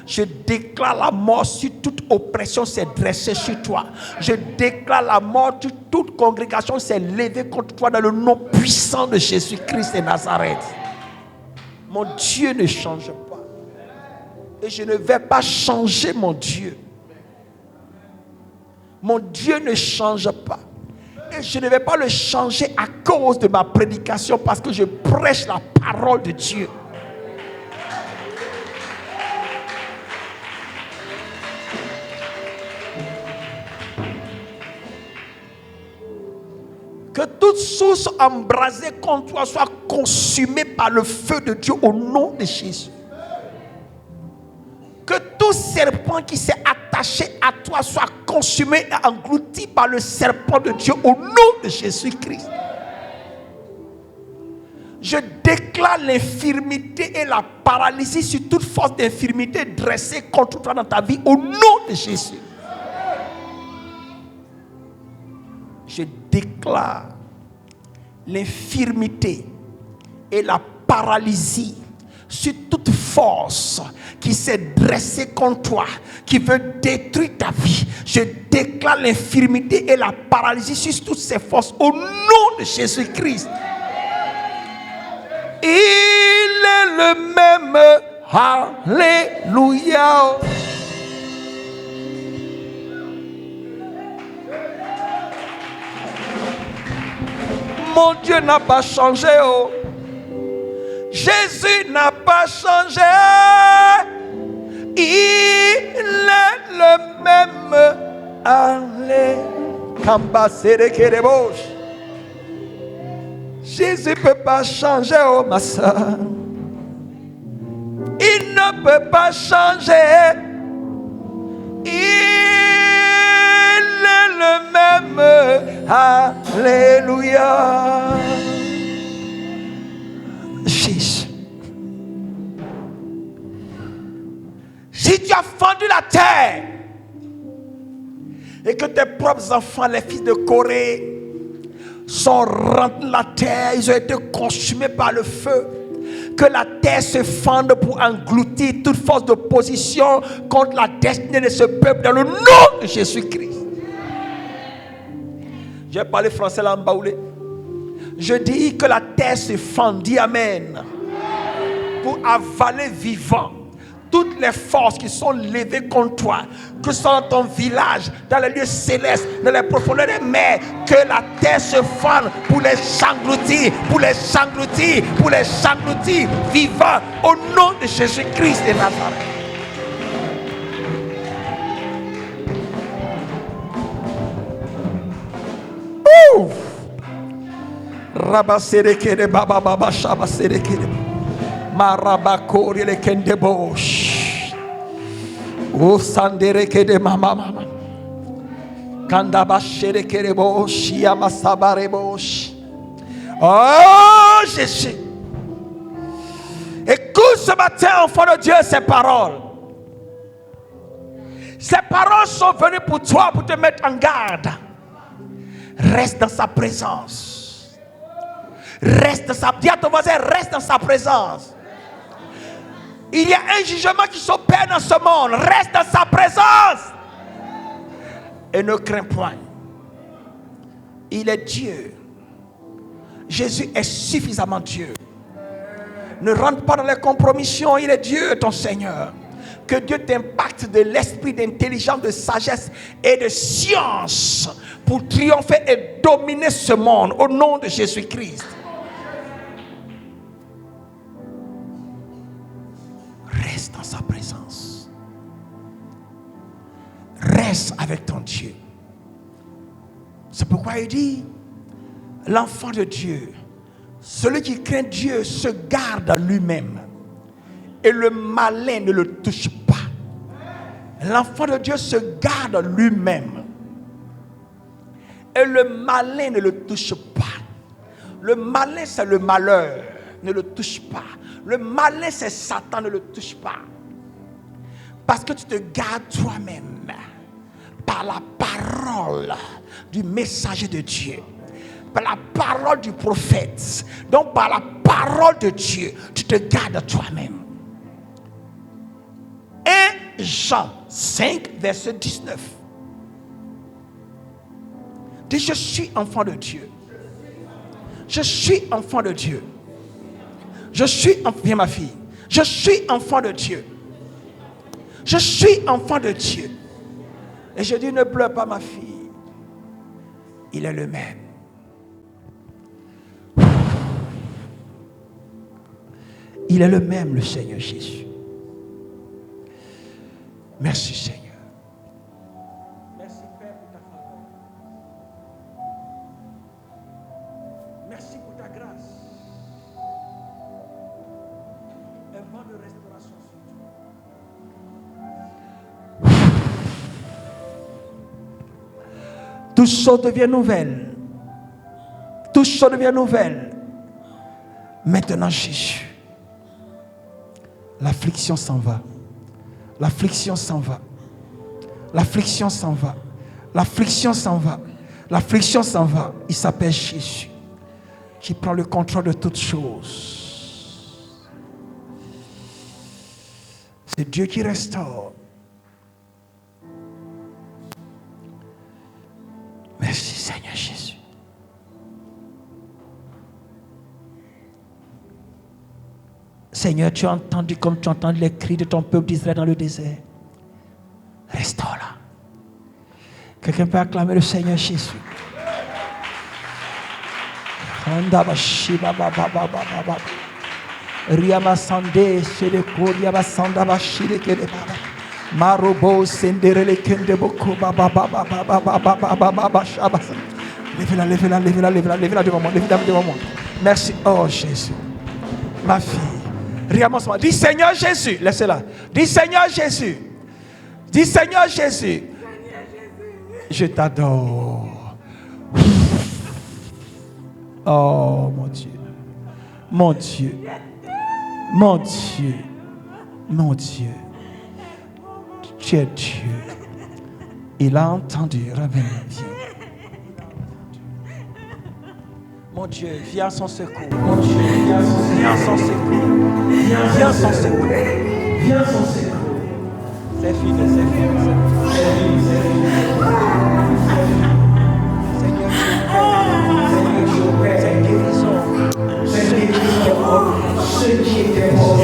Je déclare la mort sur toute oppression s'est dressée sur toi. Je déclare la mort sur toute congrégation s'est levée contre toi dans le nom puissant de Jésus-Christ de Nazareth. Mon Dieu ne change pas. Et je ne vais pas changer mon Dieu. Mon Dieu ne change pas. Et je ne vais pas le changer à cause de ma prédication parce que je prêche la parole de Dieu. Que toute source embrasée contre toi soit consumée par le feu de Dieu au nom de Jésus. Que tout serpent qui s'est attaché à toi soit consumé et englouti par le serpent de Dieu au nom de Jésus-Christ. Je déclare l'infirmité et la paralysie sur toute force d'infirmité dressée contre toi dans ta vie au nom de Jésus. Je déclare l'infirmité et la paralysie sur toute force qui s'est dressée contre toi, qui veut détruire ta vie. Je déclare l'infirmité et la paralysie sur toutes ces forces au nom de Jésus-Christ. Il est le même. Alléluia. Mon Dieu n'a pas changé. Oh. Jésus n'a pas changé. Il est le même. Alléluia. Jésus ne peut pas changer, oh ma soeur. Il ne peut pas changer. Il Alléluia. Jésus. Si tu as fendu la terre et que tes propres enfants, les fils de Corée, sont rentrés dans la terre, ils ont été consumés par le feu, que la terre se fende pour engloutir toute force d'opposition contre la destinée de ce peuple dans le nom de Jésus-Christ. J'ai parlé français là en baoulé. Je dis que la terre se fende, dis amen, pour avaler vivant toutes les forces qui sont levées contre toi, que ce soit dans ton village, dans les lieux célestes, dans les profondeurs des mers, que la terre se fende pour les engloutir, pour les engloutir, pour les engloutir vivants au nom de Jésus-Christ de Nazareth. Rabaserekere baba baba shabaserekere marabakori le kendebosh o sanderekere mama mama kandabasherekere bosh yamasabare bosh. Oh Jésus, écoute ce matin, enfant de Dieu, ces paroles. Ces paroles sont venues pour toi, pour te mettre en garde. Reste dans sa présence. Reste dans sa... Dis à ton voisin, reste dans sa présence. Il y a un jugement qui s'opère dans ce monde. Reste dans sa présence. Et ne crains point. Il est Dieu. Jésus est suffisamment Dieu. Ne rentre pas dans les compromissions. Il est Dieu, ton Seigneur. Que Dieu t'impacte de l'esprit d'intelligence, de sagesse et de science pour triompher et dominer ce monde au nom de Jésus-Christ. Reste dans sa présence. Reste avec ton Dieu. C'est pourquoi il dit, l'enfant de Dieu, celui qui craint Dieu se garde à lui-même. Et le malin ne le touche pas. L'enfant de Dieu se garde lui-même. Et le malin ne le touche pas. Le malin, c'est le malheur. Ne le touche pas. Le malin, c'est Satan. Ne le touche pas. Parce que tu te gardes toi-même. Par la parole du messager de Dieu. Par la parole du prophète. Donc par la parole de Dieu, tu te gardes toi-même. 1 Jean 5, verset 19. Dis, je suis enfant de Dieu. Je suis enfant de Dieu. Je suis, viens ma fille. Je suis enfant de Dieu. Je suis enfant de Dieu. Et je dis, ne pleure pas ma fille. Il est le même. Il est le même, le Seigneur Jésus. Merci Seigneur. Merci Père pour ta faveur. Merci pour ta grâce. Un vent de restauration sur toi. Toutes choses deviennent nouvelles. Toutes choses deviennent nouvelles. Maintenant Jésus. L'affliction s'en va. L'affliction s'en va. L'affliction s'en va. L'affliction s'en va. L'affliction s'en va. Il s'appelle Jésus, qui prend le contrôle de toutes choses. C'est Dieu qui restaure. Merci Seigneur Jésus. Seigneur, tu as entendu comme tu entends les cris de ton peuple d'Israël dans le désert. Restaure-la. Quelqu'un peut acclamer le Seigneur Jésus. Lève-la devant moi. Merci, oh Jésus. Ma fille. Dis Seigneur Jésus, laissez-la. Dis Seigneur Jésus. Dis Seigneur Jésus. Je t'adore. Oh mon Dieu. Mon Dieu. Mon Dieu. Mon Dieu. Tu es Dieu. Il a entendu. Reviens. Mon Dieu, viens à son secours. Mon Dieu, viens à son secours. Viens à son secours. Viens à son secours. C'est fini, c'est fini. Seigneur, je prie. C'est guérison. Ce qui était mort.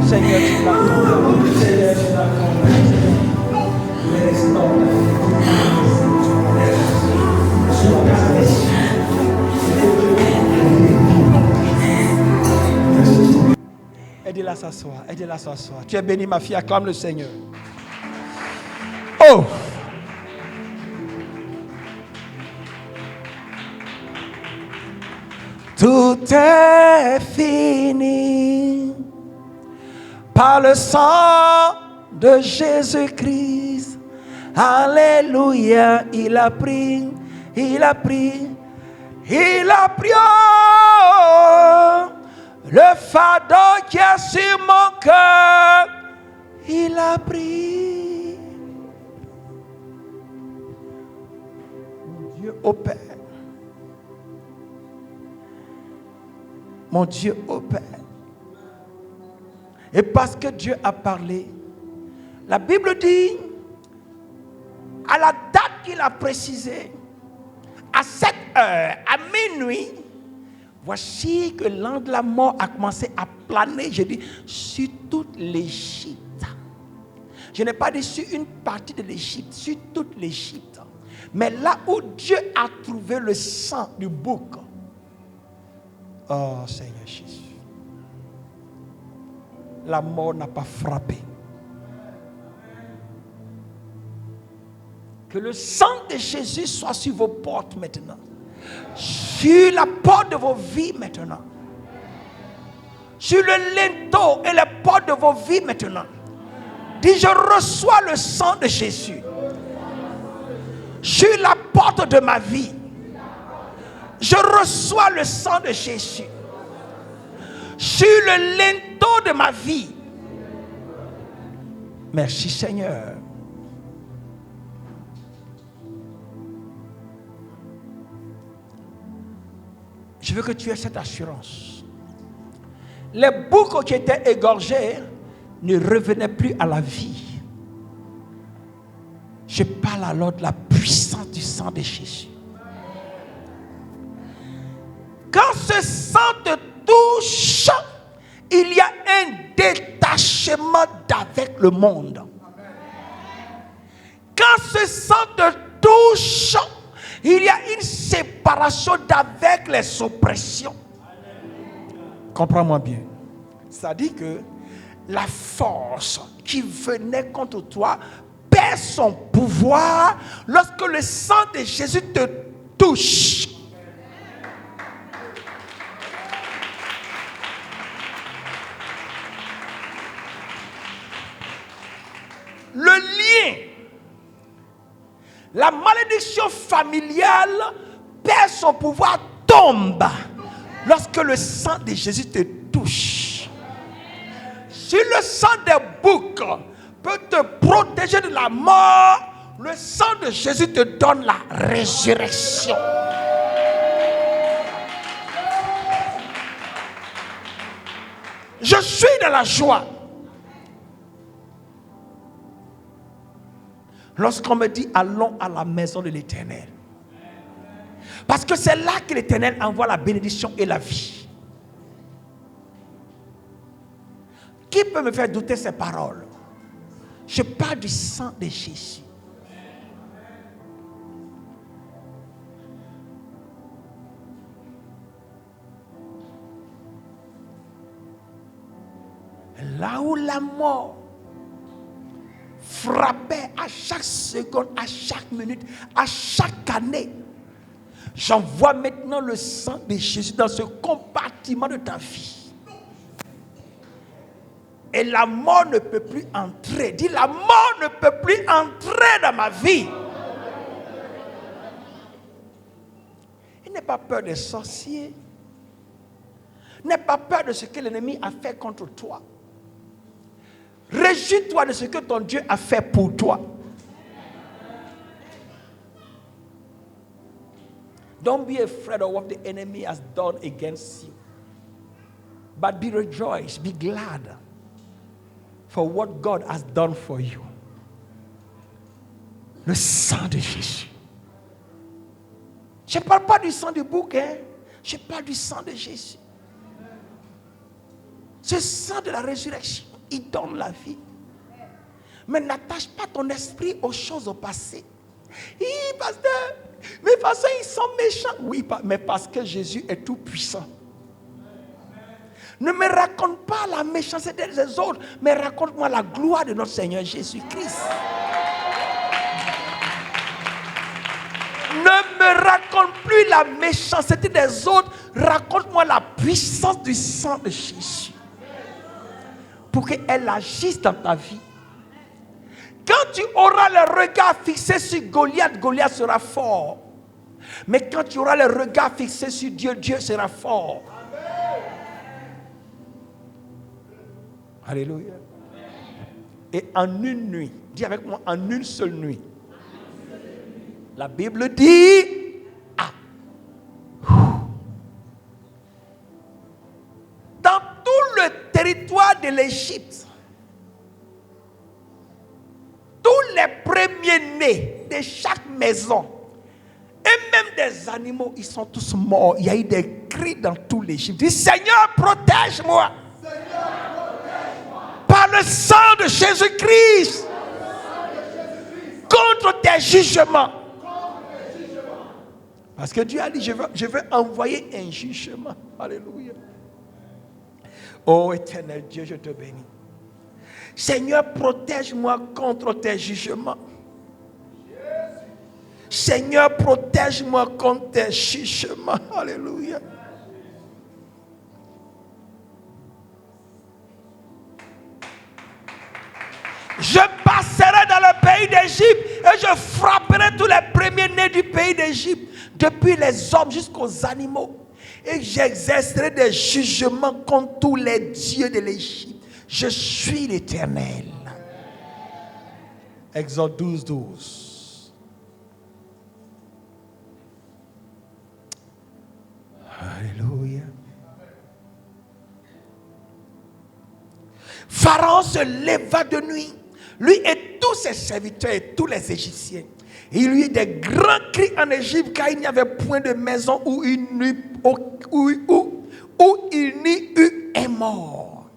Seigneur, tu l'as convaincu. Seigneur, tu l'as convaincu. Aidez-la à s'asseoir, aidez-la à s'asseoir. Tu es bénie, ma fille, acclame le Seigneur. Oh! Tout est fini par le sang de Jésus-Christ. Alléluia, il a pris, oh, le fardeau qui est sur mon cœur, il a pris. Mon Dieu opère. Mon Dieu opère. Et parce que Dieu a parlé, la Bible dit, à la date qu'il a précisée, à cette heure, à minuit, voici que l'ange de la mort a commencé à planer, je dis, sur toute l'Égypte. Je n'ai pas dit sur une partie de l'Égypte, sur toute l'Égypte. Mais là où Dieu a trouvé le sang du bouc, oh Seigneur Jésus, la mort n'a pas frappé. Que le sang de Jésus soit sur vos portes maintenant. Sur la porte de vos vies maintenant. Sur le linteau et les portes de vos vies maintenant. Dis, je reçois le sang de Jésus. Sur la porte de ma vie. Je reçois le sang de Jésus. Sur le linteau de ma vie. Merci Seigneur. Je veux que tu aies cette assurance. Les boucs qui étaient égorgés ne revenaient plus à la vie. Je parle alors de la puissance du sang de Jésus. Quand ce sang te touche, il y a un détachement d'avec le monde. Quand ce sang te touche, il y a une séparation d'avec les oppressions. Comprends-moi bien. Ça dit que la force qui venait contre toi perd son pouvoir lorsque le sang de Jésus te touche. Le lien, la malédiction familiale perd son pouvoir, tombe lorsque le sang de Jésus te touche. Si le sang des boucs peut te protéger de la mort, le sang de Jésus te donne la résurrection. Je suis dans la joie. Lorsqu'on me dit allons à la maison de l'Éternel. Parce que c'est là que l'Éternel envoie la bénédiction et la vie. Qui peut me faire douter ces paroles? Je parle du sang de Jésus. Là où la mort frappait à chaque seconde, à chaque minute, à chaque année, j'envoie maintenant le sang de Jésus dans ce compartiment de ta vie. Et la mort ne peut plus entrer. Dis, la mort ne peut plus entrer dans ma vie. N'aie pas peur des sorciers. N'aie pas peur de ce que l'ennemi a fait contre toi. Réjouis-toi de ce que ton Dieu a fait pour toi. Don't be afraid of what the enemy has done against you. But be rejoiced, be glad for what God has done for you. Le sang de Jésus. Je ne parle pas du sang du bouc, hein? Je parle du sang de Jésus. Ce sang de la résurrection, il donne la vie. Mais n'attache pas ton esprit aux choses au passé. Pasteur, mais parce qu'ils sont méchants. Oui, mais parce que Jésus est tout puissant. Ne me raconte pas la méchanceté des autres, mais raconte-moi la gloire de notre Seigneur Jésus-Christ. Ne me raconte plus la méchanceté des autres, raconte-moi la puissance du sang de Jésus. Pour qu'elle agisse dans ta vie. Quand tu auras le regard fixé sur Goliath, Goliath sera fort. Mais quand tu auras le regard fixé sur Dieu, Dieu sera fort. Alléluia. Et en une nuit, dis avec moi, en une seule nuit, la Bible dit, dans tout le territoire de l'Égypte, tous les premiers-nés de chaque maison, et même des animaux, ils sont tous morts. Il y a eu des cris dans tout l'Égypte. Dis, Seigneur, protège-moi. Par le sang de Jésus-Christ. Contre tes jugements. Parce que Dieu a dit, je veux envoyer un jugement. Alléluia. Oh éternel Dieu, je te bénis. Seigneur, protège-moi contre tes jugements. Seigneur, protège-moi contre tes jugements. Alléluia. Je passerai dans le pays d'Égypte et je frapperai tous les premiers-nés du pays d'Égypte, depuis les hommes jusqu'aux animaux. Et j'exercerai des jugements contre tous les dieux de l'Égypte. Je suis l'Éternel. Exode 12, 12. Alléluia. Pharaon se leva de nuit, lui et tous ses serviteurs et tous les Égyptiens. Et il y eut des grands cris en Égypte, car il n'y avait point de maison où il n'y eut un mort.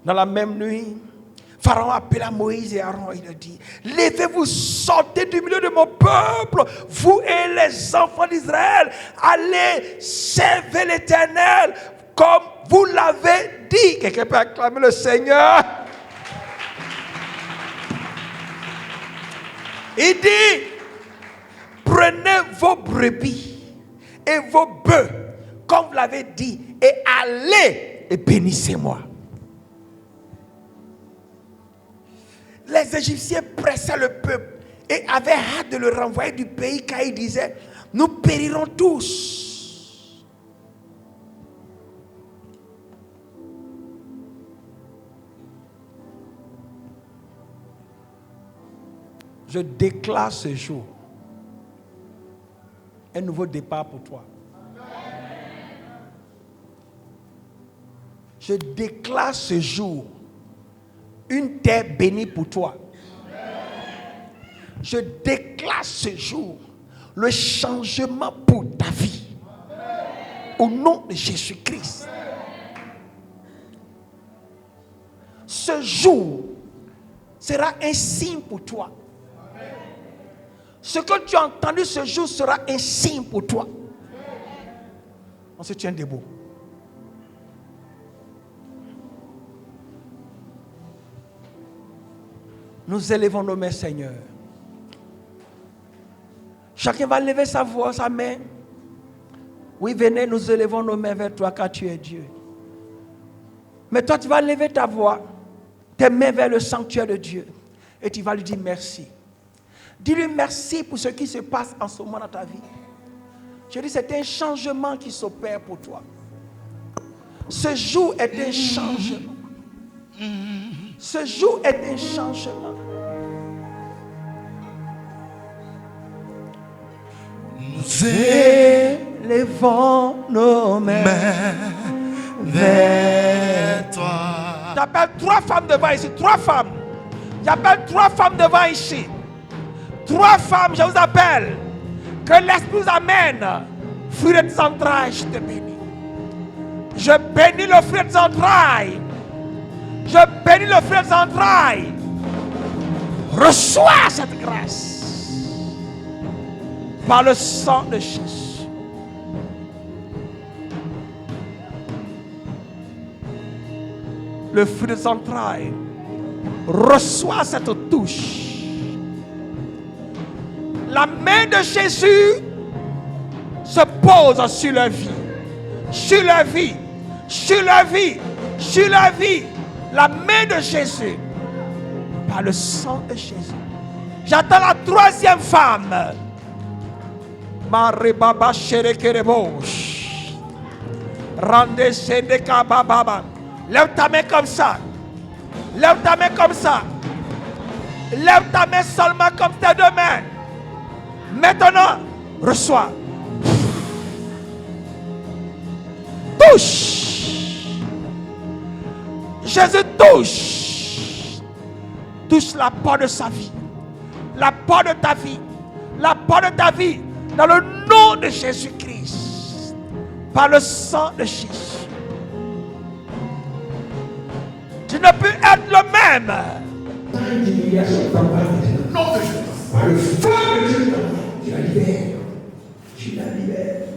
Dans la même nuit, Pharaon appela Moïse et Aaron. Il a dit, levez-vous, sortez du milieu de mon peuple, vous et les enfants d'Israël. Allez, servez l'Éternel comme vous l'avez dit. Quelqu'un peut acclamer le Seigneur. Il dit, prenez vos brebis et vos bœufs, comme vous l'avez dit, et allez et bénissez-moi. Les Égyptiens pressaient le peuple et avaient hâte de le renvoyer du pays, car ils disaient, nous périrons tous. Je déclare ce jour un nouveau départ pour toi. Je déclare ce jour une terre bénie pour toi. Je déclare ce jour le changement pour ta vie. Au nom de Jésus-Christ. Ce jour sera un signe pour toi. Ce que tu as entendu ce jour sera un signe pour toi. On se tient debout. Nous élevons nos mains, Seigneur. Chacun va lever sa voix, sa main. Oui, venez, nous élevons nos mains vers toi, car tu es Dieu. Mais toi, tu vas lever ta voix, tes mains vers le sanctuaire de Dieu. Et tu vas lui dire merci. Dis-lui merci pour ce qui se passe en ce moment dans ta vie. Je dis, c'est un changement qui s'opère pour toi. Ce jour est un changement. Ce jour est un changement. Nous élevons nos mains vers toi. J'appelle 3 femmes devant ici. 3 femmes. J'appelle 3 femmes devant ici. 3 femmes, je vous appelle. Que l'Esprit vous amène. Fruit de tes entrailles, je te bénis. Je bénis le fruit de tes entrailles. Je bénis le fruit de tes entrailles. Reçois cette grâce. Par le sang de Jésus. Le fruit de tes entrailles. Reçois cette touche. La main de Jésus se pose sur la vie. Sur la vie. Sur la vie. Sur la vie. La main de Jésus. Par le sang de Jésus. J'attends la 3e femme. Marebaba sherekerebosh. Rande sendekababa. Lève ta main comme ça. Lève ta main comme ça. Lève ta main seulement comme tes 2 mains. Maintenant, reçois. Touche. Jésus touche. Touche la porte de sa vie. La porte de ta vie. La porte de ta vie. Dans le nom de Jésus-Christ. Par le sang de Jésus. Tu ne peux être le même. Non de Jésus. Par le feu de Dieu, tu la libères. Tu la libères.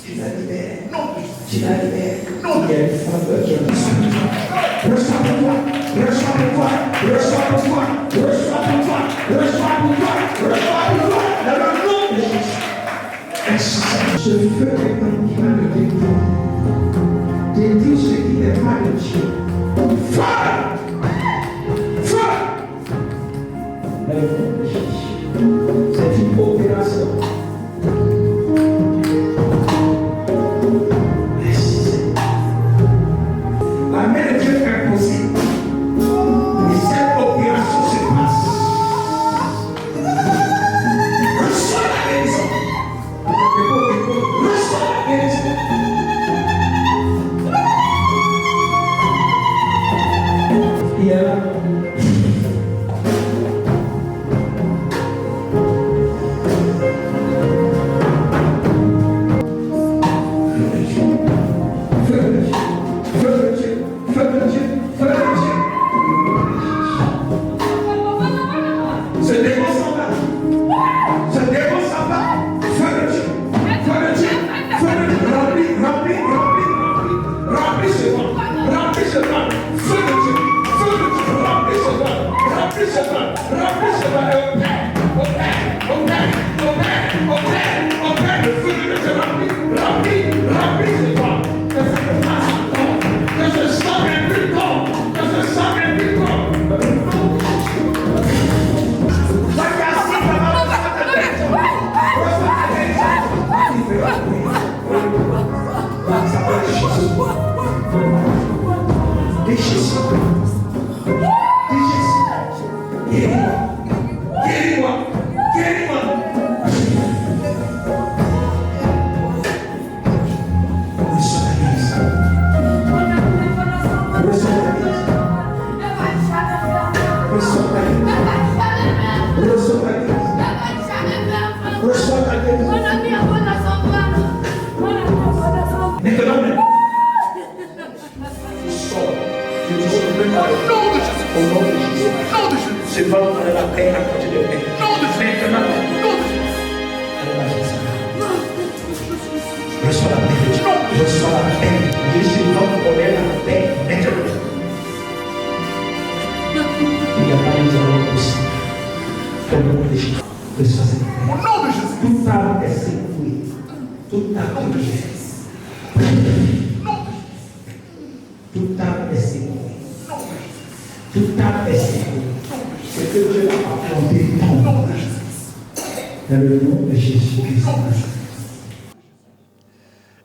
Tu la libères. Non. Tu la libères. Non. Il y a une femme qui a reçois pour toi. Reçois pour toi. Reçois pour toi. Reçois pour toi. Reçois pour toi. Reçois pour toi. Dans le nom de Jésus. Merci. Ce feu maintenant qui va te détruire. Détruire ce qui n'est pas de Dieu. Feu! Feu! Dans le nom de Jésus. C'est une opération. Merci. La main de Dieu est possible. Et cette opération se passe. Reçois la guérison. Reçois la guérison. Il est là.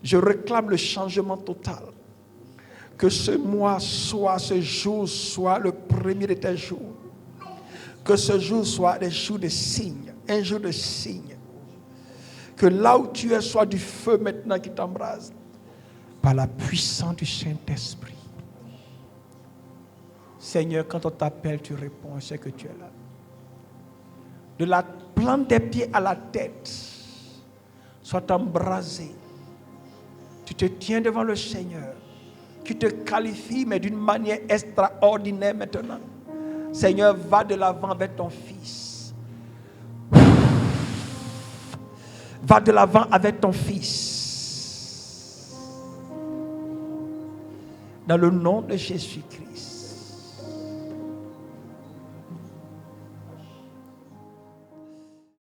Je réclame le changement total. Que ce mois soit, ce jour soit le premier de tes jours. Que ce jour soit des jours de signes, un jour de signes. Que là où tu es, soit du feu maintenant qui t'embrase. Par la puissance du Saint-Esprit. Seigneur, quand on t'appelle, tu réponds, je sais que tu es là. De la plante des pieds à la tête, sois embrasé. Tu te tiens devant le Seigneur, qui te qualifie, mais d'une manière extraordinaire maintenant. Seigneur, va de l'avant avec ton Fils. Va de l'avant avec ton Fils. Dans le nom de Jésus-Christ.